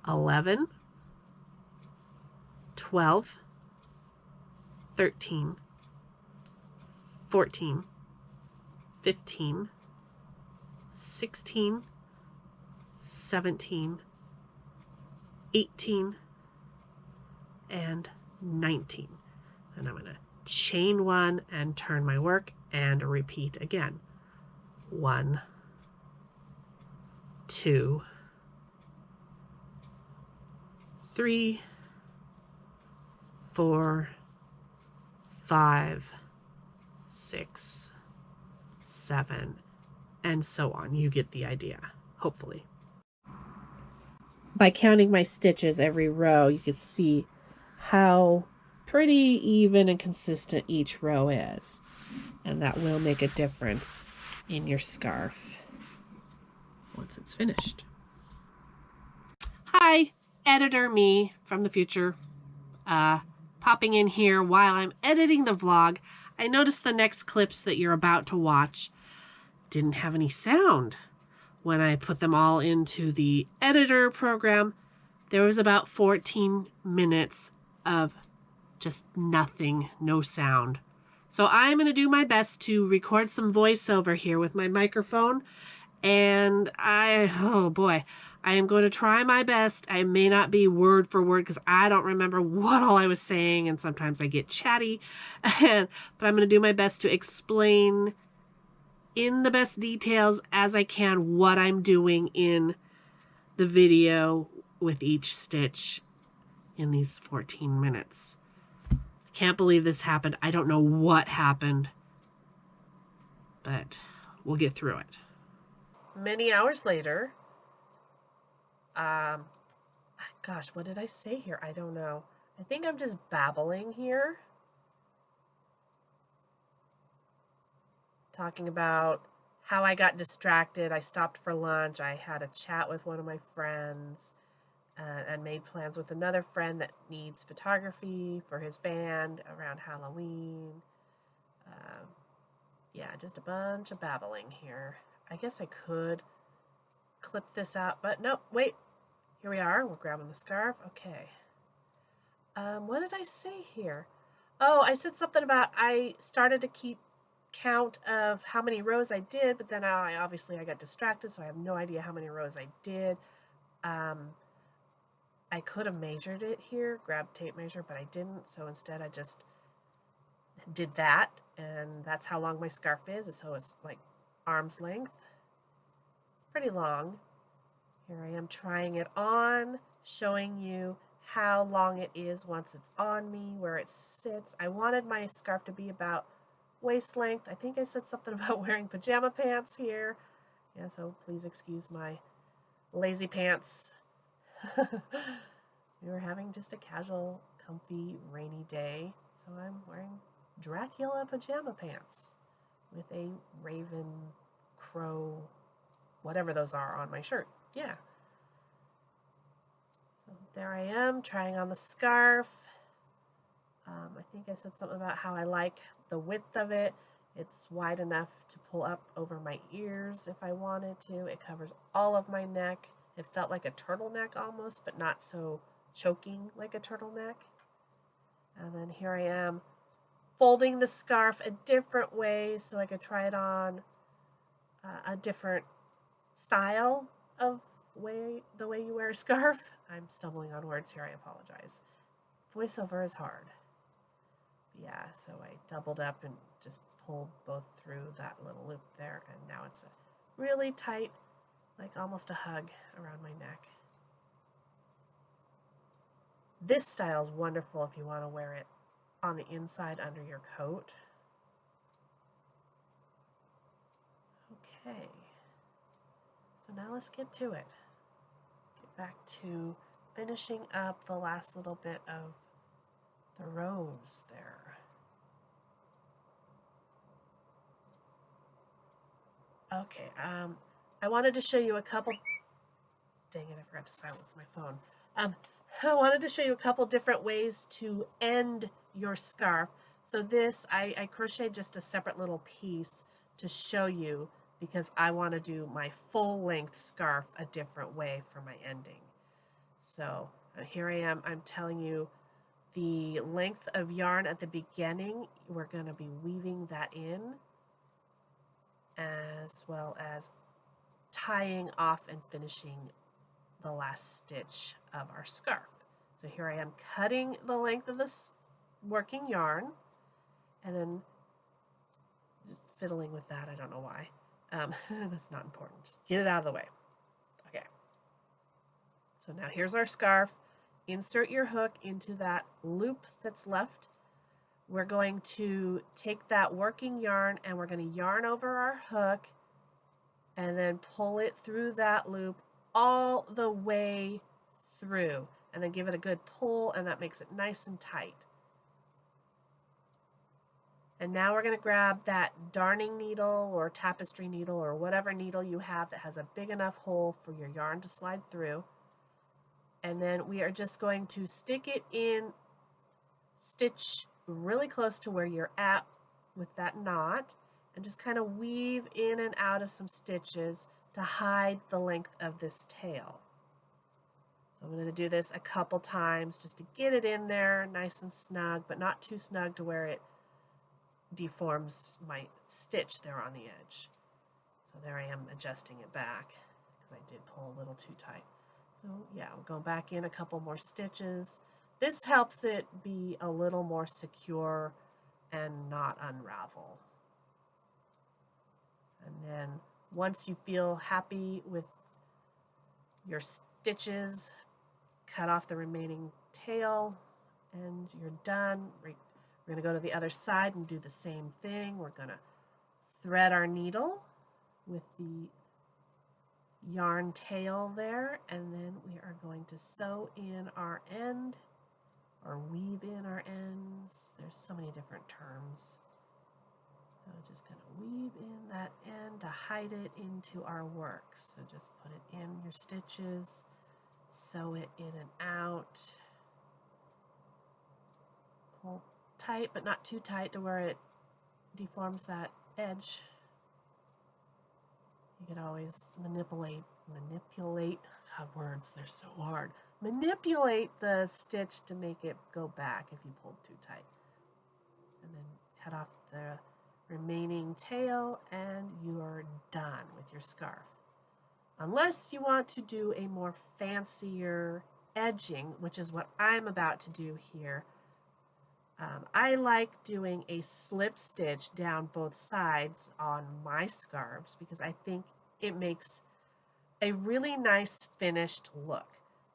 11, 12, 13, 14, 15, 16, 17, 18, and 19. And I'm going to chain 1 and turn my work and repeat again. 1, 2, 3, 4, 5, 6, 7, and so on. You get the idea, hopefully. By counting my stitches every row, you can see how pretty even and consistent each row is. And that will make a difference in your scarf once it's finished. Hi, editor me from the future. Popping in here while I'm editing the vlog. I noticed the next clips that you're about to watch didn't have any sound. When I put them all into the editor program, there was about 14 minutes of just nothing, no sound. So I'm going to do my best to record some voiceover here with my microphone. And oh boy, I am going to try my best. I may not be word for word because I don't remember what all I was saying, and sometimes I get chatty. But I'm going to do my best to explain in the best details as I can what I'm doing in the video with each stitch in these 14 minutes. Can't believe this happened. I don't know what happened, but we'll get through it. Many hours later, gosh, what did I say here? I don't know. I think I'm just babbling here. Talking about how I got distracted. I stopped for lunch. I had a chat with one of my friends and made plans with another friend that needs photography for his band around Halloween. Yeah, just a bunch of babbling here. I guess I could clip this out, but no, wait. Here we are. We're grabbing the scarf. Okay. What did I say here? Oh, I said something about I started to keep count of how many rows I did, but then I got distracted, so I have no idea how many rows I did. I could have measured it here, grabbed tape measure, but I didn't, so instead I just did that, and that's how long my scarf is, so it's like arm's length. It's pretty long. Here I am trying it on, showing you how long it is once it's on me, where it sits. I wanted my scarf to be about waist length. I think I said something about wearing pajama pants here. Yeah, so please excuse my lazy pants. We were having just a casual, comfy, rainy day, so I'm wearing Dracula pajama pants with a raven, crow, whatever those are on my shirt. Yeah. So there I am trying on the scarf. I think I said something about how I like the width of it. It's wide enough to pull up over my ears if I wanted to. It covers all of my neck. It felt like a turtleneck almost, but not so choking like a turtleneck. And then here I am folding the scarf a different way so I could try it on a different style of the way you wear a scarf. I'm stumbling on words here, I apologize. Voiceover is hard. Yeah, so I doubled up and just pulled both through that little loop there, and now it's a really tight, like almost a hug around my neck. This style is wonderful if you want to wear it on the inside under your coat. Okay, so now let's get to it. Get back to finishing up the last little bit of the rose there. Okay, I wanted to show you a couple. Dang it, I forgot to silence my phone. I wanted to show you a couple different ways to end your scarf. So this, I crocheted just a separate little piece to show you because I want to do my full length scarf a different way for my ending. So here I am, I'm telling you the length of yarn at the beginning. We're going to be weaving that in, as well as tying off and finishing the last stitch of our scarf. So here I am cutting the length of this working yarn and then just fiddling with that. I don't know why. That's not important. Just get it out of the way. Okay. So now here's our scarf. Insert your hook into that loop that's left. We're going to take that working yarn and we're going to yarn over our hook and then pull it through that loop all the way through, and then give it a good pull, and that makes it nice and tight. And now we're going to grab that darning needle or tapestry needle or whatever needle you have that has a big enough hole for your yarn to slide through, and then we are just going to stick it in, stitch really close to where you're at with that knot, and just kind of weave in and out of some stitches to hide the length of this tail. So I'm going to do this a couple times just to get it in there nice and snug, but not too snug to where it deforms my stitch there on the edge. So there I am adjusting it back because I did pull a little too tight. So yeah, I'm going back in a couple more stitches. This helps it be a little more secure and not unravel. And then once you feel happy with your stitches, cut off the remaining tail and you're done. We're going to go to the other side and do the same thing. We're going to thread our needle with the yarn tail there, and then we are going to sew in our end or weave in our ends. There's so many different terms. So I'm just going to weave in that end to hide it into our work. So just put it in your stitches, sew it in and out, pull tight but not too tight to where it deforms that edge. You can always manipulate, God, words, they're so hard. Manipulate the stitch to make it go back if you pulled too tight. And then cut off the remaining tail and you're done with your scarf. Unless you want to do a more fancier edging, which is what I'm about to do here. I like doing a slip stitch down both sides on my scarves because I think it makes a really nice finished look.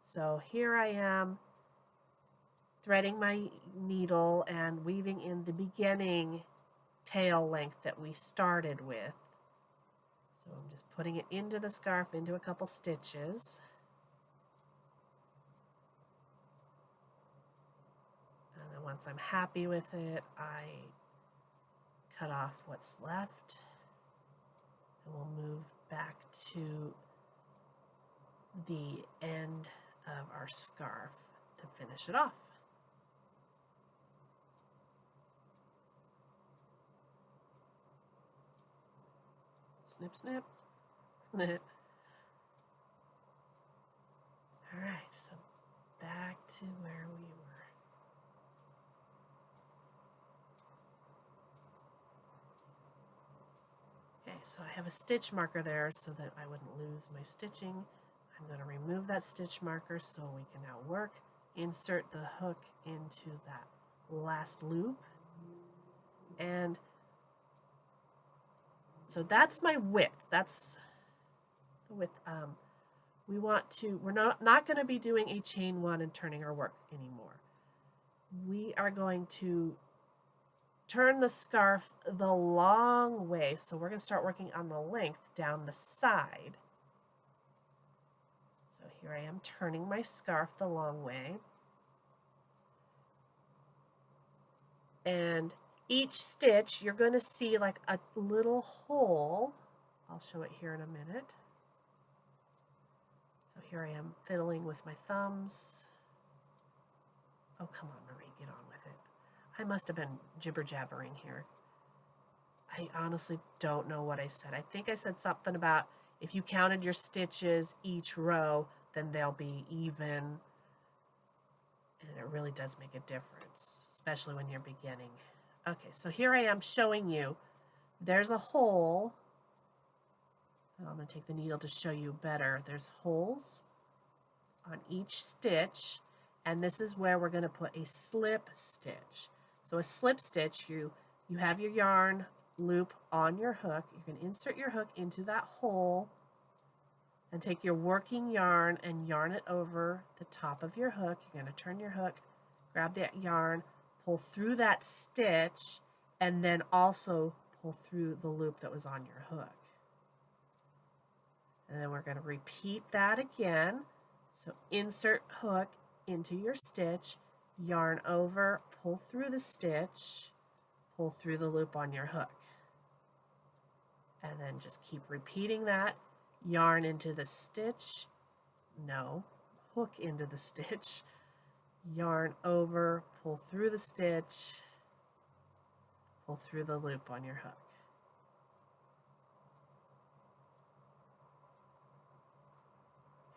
So here I am threading my needle and weaving in the beginning tail length that we started with. So I'm just putting it into the scarf, into a couple stitches. And then once I'm happy with it, I cut off what's left. And we'll move back to the end of our scarf to finish it off. Snip, snip. All right, so back to where we were. Okay, so I have a stitch marker there so that I wouldn't lose my stitching. I'm going to remove that stitch marker so we can now work. Insert the hook into that last loop. And so that's my width. That's the width. We're not going to be doing a chain one and turning our work anymore. We are going to turn the scarf the long way. So we're going to start working on the length down the side. So here I am turning my scarf the long way. And each stitch, you're going to see like a little hole. I'll show it here in a minute. So here I am fiddling with my thumbs. Oh, come on, Marie, get on with it. I must have been jibber-jabbering here. I honestly don't know what I said. I think I said something about if you counted your stitches each row, then they'll be even. And it really does make a difference, especially when you're beginning. Okay, so here I am showing you. There's a hole. I'm going to take the needle to show you better. There's holes on each stitch, and this is where we're going to put a slip stitch. So a slip stitch, you have your yarn loop on your hook. You can insert your hook into that hole and take your working yarn and yarn it over the top of your hook. You're going to turn your hook, grab that yarn, pull through that stitch, and then also pull through the loop that was on your hook. And then we're going to repeat that again. So insert hook into your stitch, yarn over, pull through the stitch, pull through the loop on your hook. And then just keep repeating that. Yarn into the stitch, no, hook into the stitch, yarn over, pull through the stitch, pull through the loop on your hook.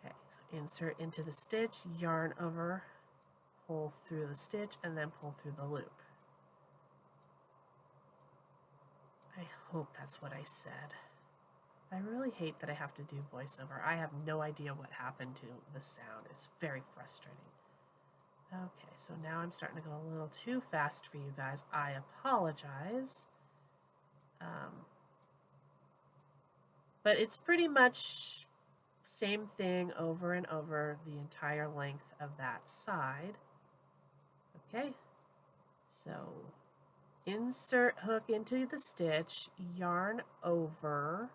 Okay, so insert into the stitch, yarn over, pull through the stitch, and then pull through the loop. I hope that's what I said. I really hate that I have to do voiceover. I have no idea what happened to the sound. It's very frustrating. Okay, so now I'm starting to go a little too fast for you guys. I apologize. But it's pretty much same thing over and over the entire length of that side. Okay, so insert hook into the stitch, yarn over,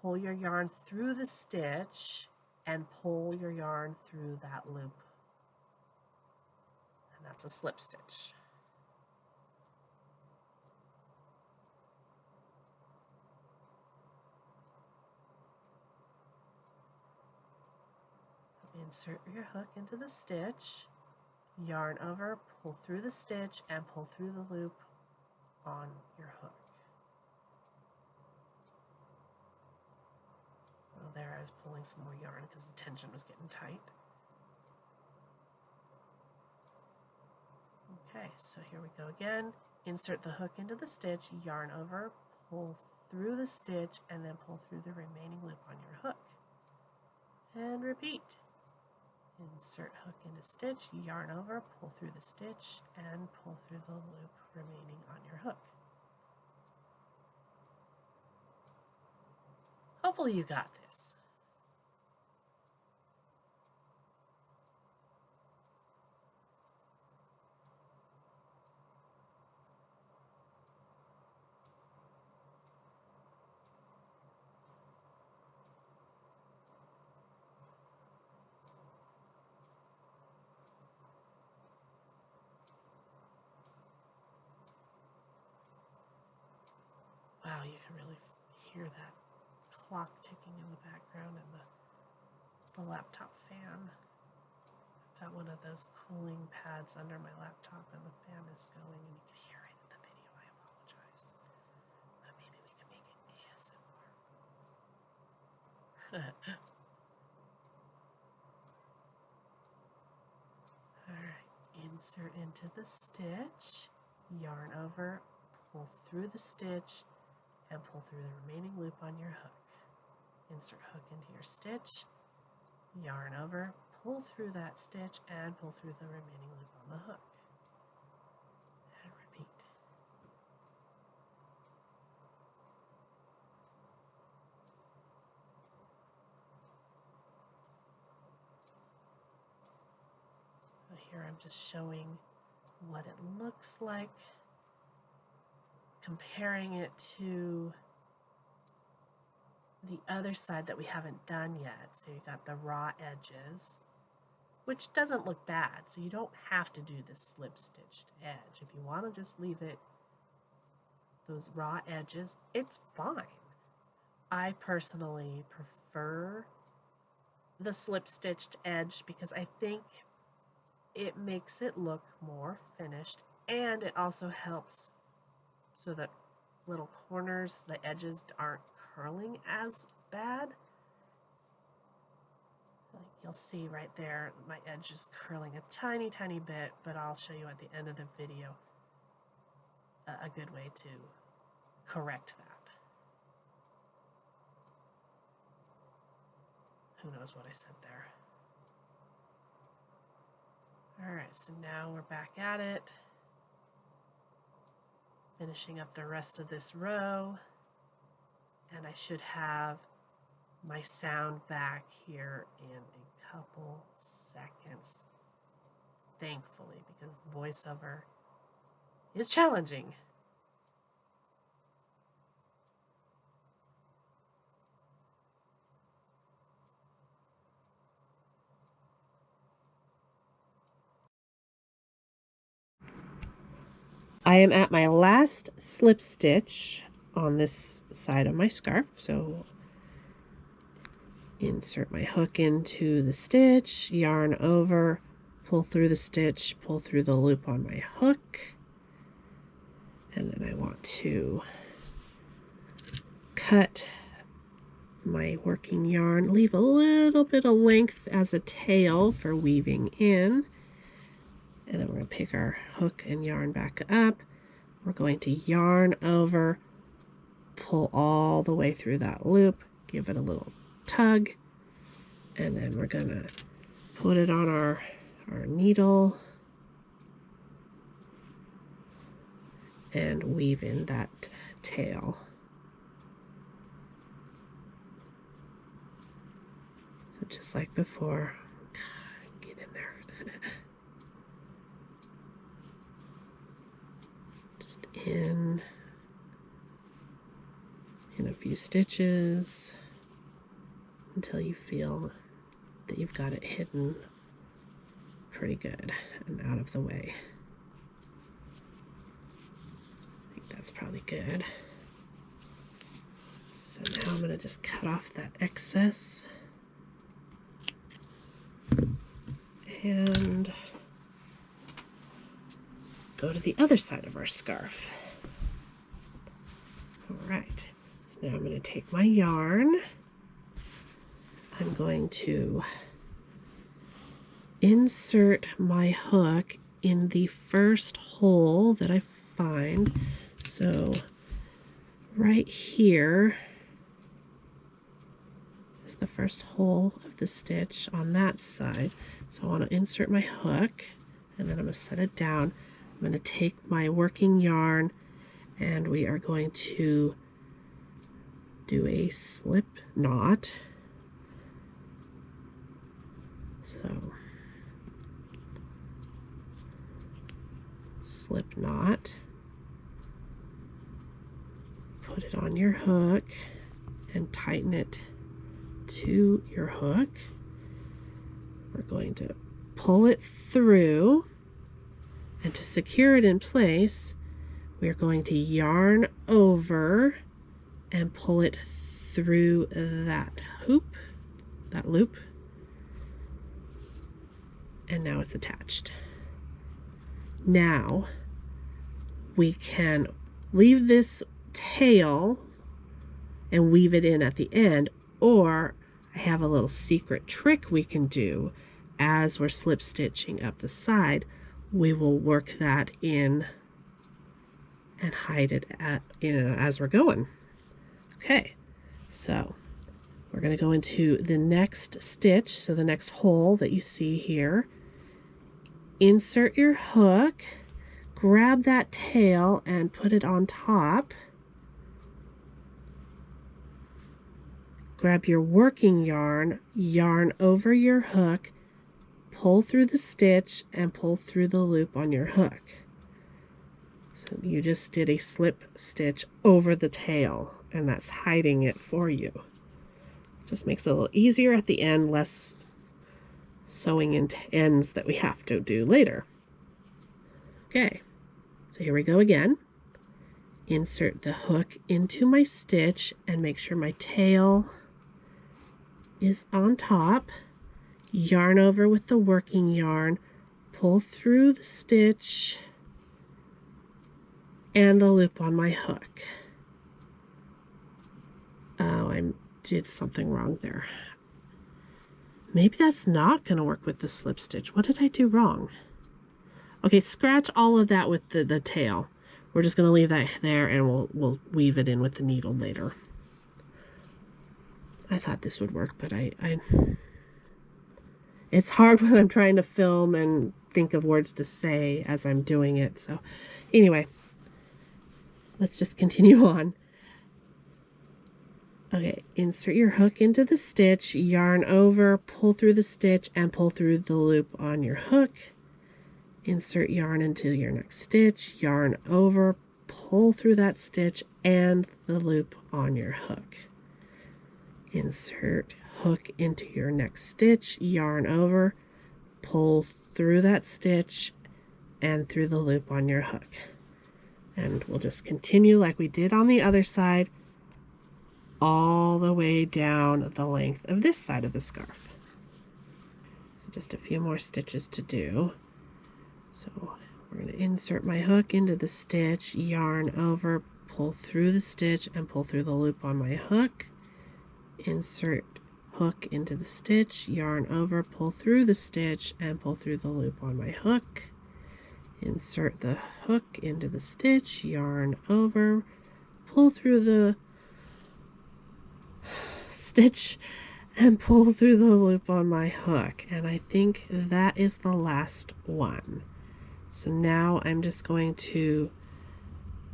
pull your yarn through the stitch, and pull your yarn through that loop. And that's a slip stitch. Insert your hook into the stitch, yarn over, pull through the stitch, and pull through the loop on your hook. Well, there I was pulling some more yarn because the tension was getting tight. Okay, so here we go again. Insert the hook into the stitch, yarn over, pull through the stitch, and then pull through the remaining loop on your hook. And repeat. Insert hook into stitch, yarn over, pull through the stitch, and pull through the loop remaining on your hook. Hopefully you got this. Wow, you can really hear that clock ticking in the background and the laptop fan. I've got one of those cooling pads under my laptop and the fan is going and you can hear it in the video. I apologize. But maybe we can make it ASMR. Alright, insert into the stitch, yarn over, pull through the stitch, and pull through the remaining loop on your hook. Insert hook into your stitch, yarn over, pull through that stitch, and pull through the remaining loop on the hook. And repeat. So here I'm just showing what it looks like, comparing it to the other side that we haven't done yet. So you got the raw edges, which doesn't look bad. So you don't have to do the slip stitched edge. If you want to just leave it, those raw edges, it's fine. I personally prefer the slip stitched edge because I think it makes it look more finished, and it also helps so that little corners, the edges aren't curling as bad. Like you'll see right there, my edge is curling a tiny bit, but I'll show you at the end of the video a good way to correct that. Who knows what I said there. Alright, so now we're back at it, finishing up the rest of this row, and I should have my sound back here in a couple seconds, thankfully, because voiceover is challenging. I am at my last slip stitch on this side of my scarf, so insert my hook into the stitch, yarn over, pull through the stitch, pull through the loop on my hook, and then I want to cut my working yarn, leave a little bit of length as a tail for weaving in, and then we're going to pick our hook and yarn back up. We're going to yarn over, pull all the way through that loop, give it a little tug, and then we're going to put it on our needle and weave in that tail. So just like before, get in there. Just in a few stitches until you feel that you've got it hidden pretty good and out of the way. I think that's probably good. So now I'm going to just cut off that excess and go to the other side of our scarf. All right, so now I'm going to take my yarn. I'm going to insert my hook in the first hole that I find. So right here is the first hole of the stitch on that side. So I want to insert my hook, and then I'm going to set it down. I'm going to take my working yarn, and we are going to do a slip knot. So slip knot, put it on your hook and tighten it to your hook. We're going to pull it through, and to secure it in place, we're going to yarn over and pull it through that loop, and now it's attached. Now we can leave this tail and weave it in at the end, or I have a little secret trick we can do as we're slip stitching up the side. We will work that in and hide it as we're going. Okay, so we're going to go into the next stitch, so the next hole that you see here. Insert your hook, grab that tail and put it on top. Grab your working yarn, yarn over your hook, pull through the stitch and pull through the loop on your hook. So you just did a slip stitch over the tail, and that's hiding it for you. Just makes it a little easier at the end, less sewing into ends that we have to do later. Okay, so here we go again. Insert the hook into my stitch and make sure my tail is on top. Yarn over with the working yarn, pull through the stitch and the loop on my hook. Oh, I did something wrong there. Maybe that's not going to work with the slip stitch. What did I do wrong? Okay, scratch all of that with the tail. We're just going to leave that there, and we'll weave it in with the needle later. I thought this would work, but it's hard when I'm trying to film and think of words to say as I'm doing it. So anyway, let's just continue on. Okay, insert your hook into the stitch, yarn over, pull through the stitch, and pull through the loop on your hook. Insert yarn into your next stitch, yarn over, pull through that stitch and the loop on your hook. Insert hook into your next stitch, yarn over, pull through that stitch and through the loop on your hook. And we'll just continue like we did on the other side, all the way down the length of this side of the scarf. So just a few more stitches to do. So we're going to insert my hook into the stitch, yarn over, pull through the stitch and pull through the loop on my hook. Insert hook into the stitch, yarn over, pull through the stitch and pull through the loop on my hook. Insert the hook into the stitch, yarn over, pull through the stitch and pull through the loop on my hook. And I think that is the last one. So now I'm just going to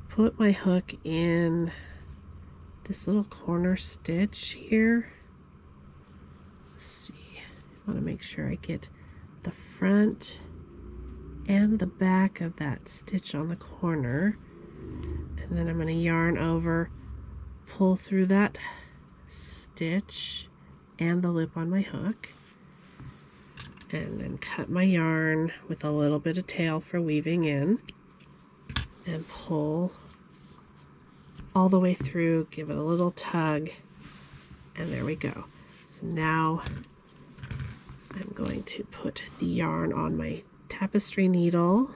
put my hook in this little corner stitch here. Let's see, I want to make sure I get the front and the back of that stitch on the corner, and then I'm going to yarn over, pull through that stitch and the loop on my hook, and then cut my yarn with a little bit of tail for weaving in and pull all the way through, give it a little tug, and there we go. So now I'm going to put the yarn on my tapestry needle,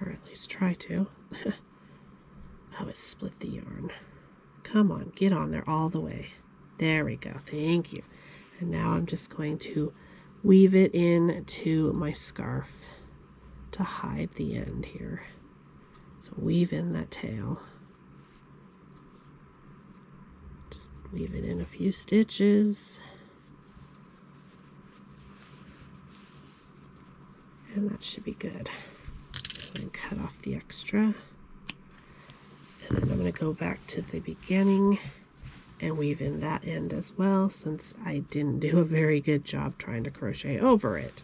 or at least try to. Oh, it split the yarn. Come on, get on there all the way. There we go, thank you. And now I'm just going to weave it into my scarf to hide the end here. So weave in that tail. Just weave it in a few stitches. And that should be good. And cut off the extra. And then I'm going to go back to the beginning and weave in that end as well, since I didn't do a very good job trying to crochet over it.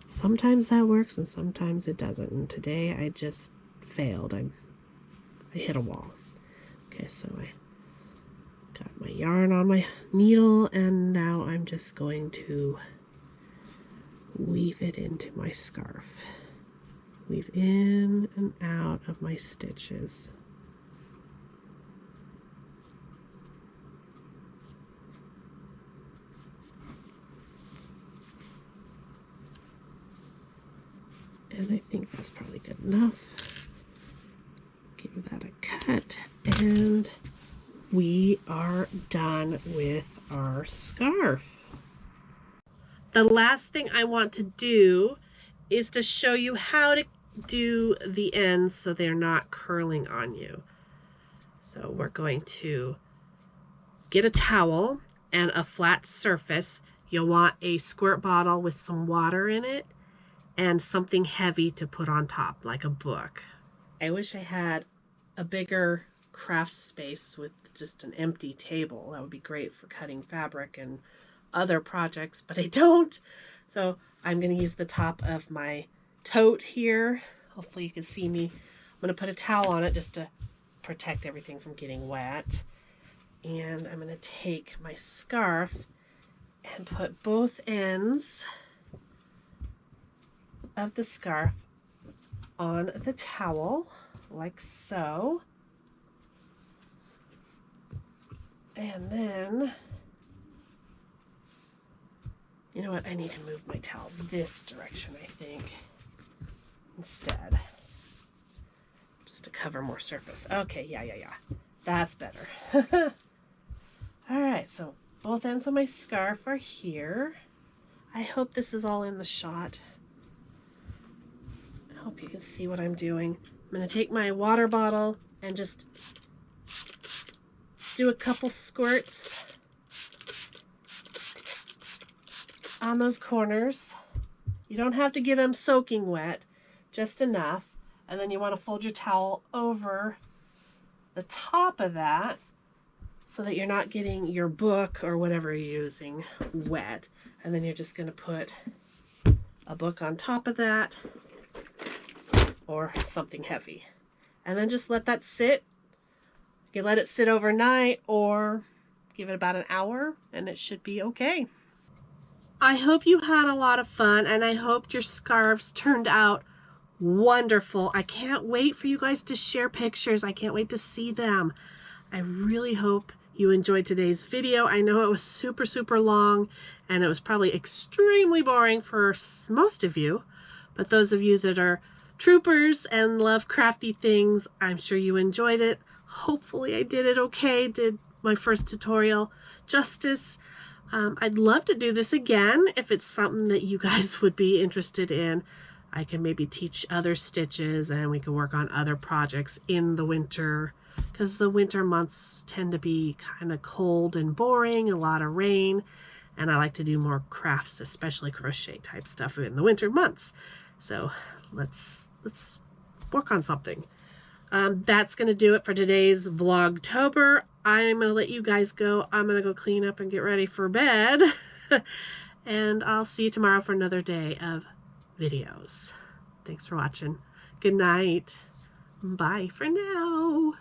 Sometimes that works and sometimes it doesn't, and today I just failed. I hit a wall. Okay, so I got my yarn on my needle, and now I'm just going to weave it into my scarf. Weave in and out of my stitches. And I think that's probably good enough. Give that a cut, and we are done with our scarf. The last thing I want to do is to show you how to do the ends so they're not curling on you. So we're going to get a towel and a flat surface. You'll want a squirt bottle with some water in it and something heavy to put on top, like a book. I wish I had a bigger craft space with just an empty table. That would be great for cutting fabric and other projects, but I don't. So I'm going to use the top of my tote here. Hopefully you can see me. I'm going to put a towel on it just to protect everything from getting wet. And I'm going to take my scarf and put both ends of the scarf on the towel, like so. And then, you know what, I need to move my towel this direction, I think, instead, just to cover more surface. Okay, yeah, that's better. All right, so both ends of my scarf are here. I hope this is all in the shot. I hope you can see what I'm doing. I'm going to take my water bottle and just do a couple squirts on those corners. You don't have to get them soaking wet, just enough. And then you want to fold your towel over the top of that so that you're not getting your book or whatever you're using wet. And then you're just going to put a book on top of that or something heavy. And then just let that sit. You can let it sit overnight or give it about an hour and it should be okay. I hope you had a lot of fun and I hope your scarves turned out wonderful. I can't wait for you guys to share pictures. I can't wait to see them. I really hope you enjoyed today's video. I know it was super long and it was probably extremely boring for most of you, but those of you that are troopers and love crafty things, I'm sure you enjoyed it. Hopefully I did it okay, did my first tutorial justice. I'd love to do this again if it's something that you guys would be interested in. I can maybe teach other stitches and we can work on other projects in the winter, because the winter months tend to be kind of cold and boring, a lot of rain, and I like to do more crafts, especially crochet type stuff in the winter months. So let's work on something. That's going to do it for today's Vlogtober. I'm going to let you guys go. I'm going to go clean up and get ready for bed. And I'll see you tomorrow for another day of videos. Thanks for watching. Good night. Bye for now.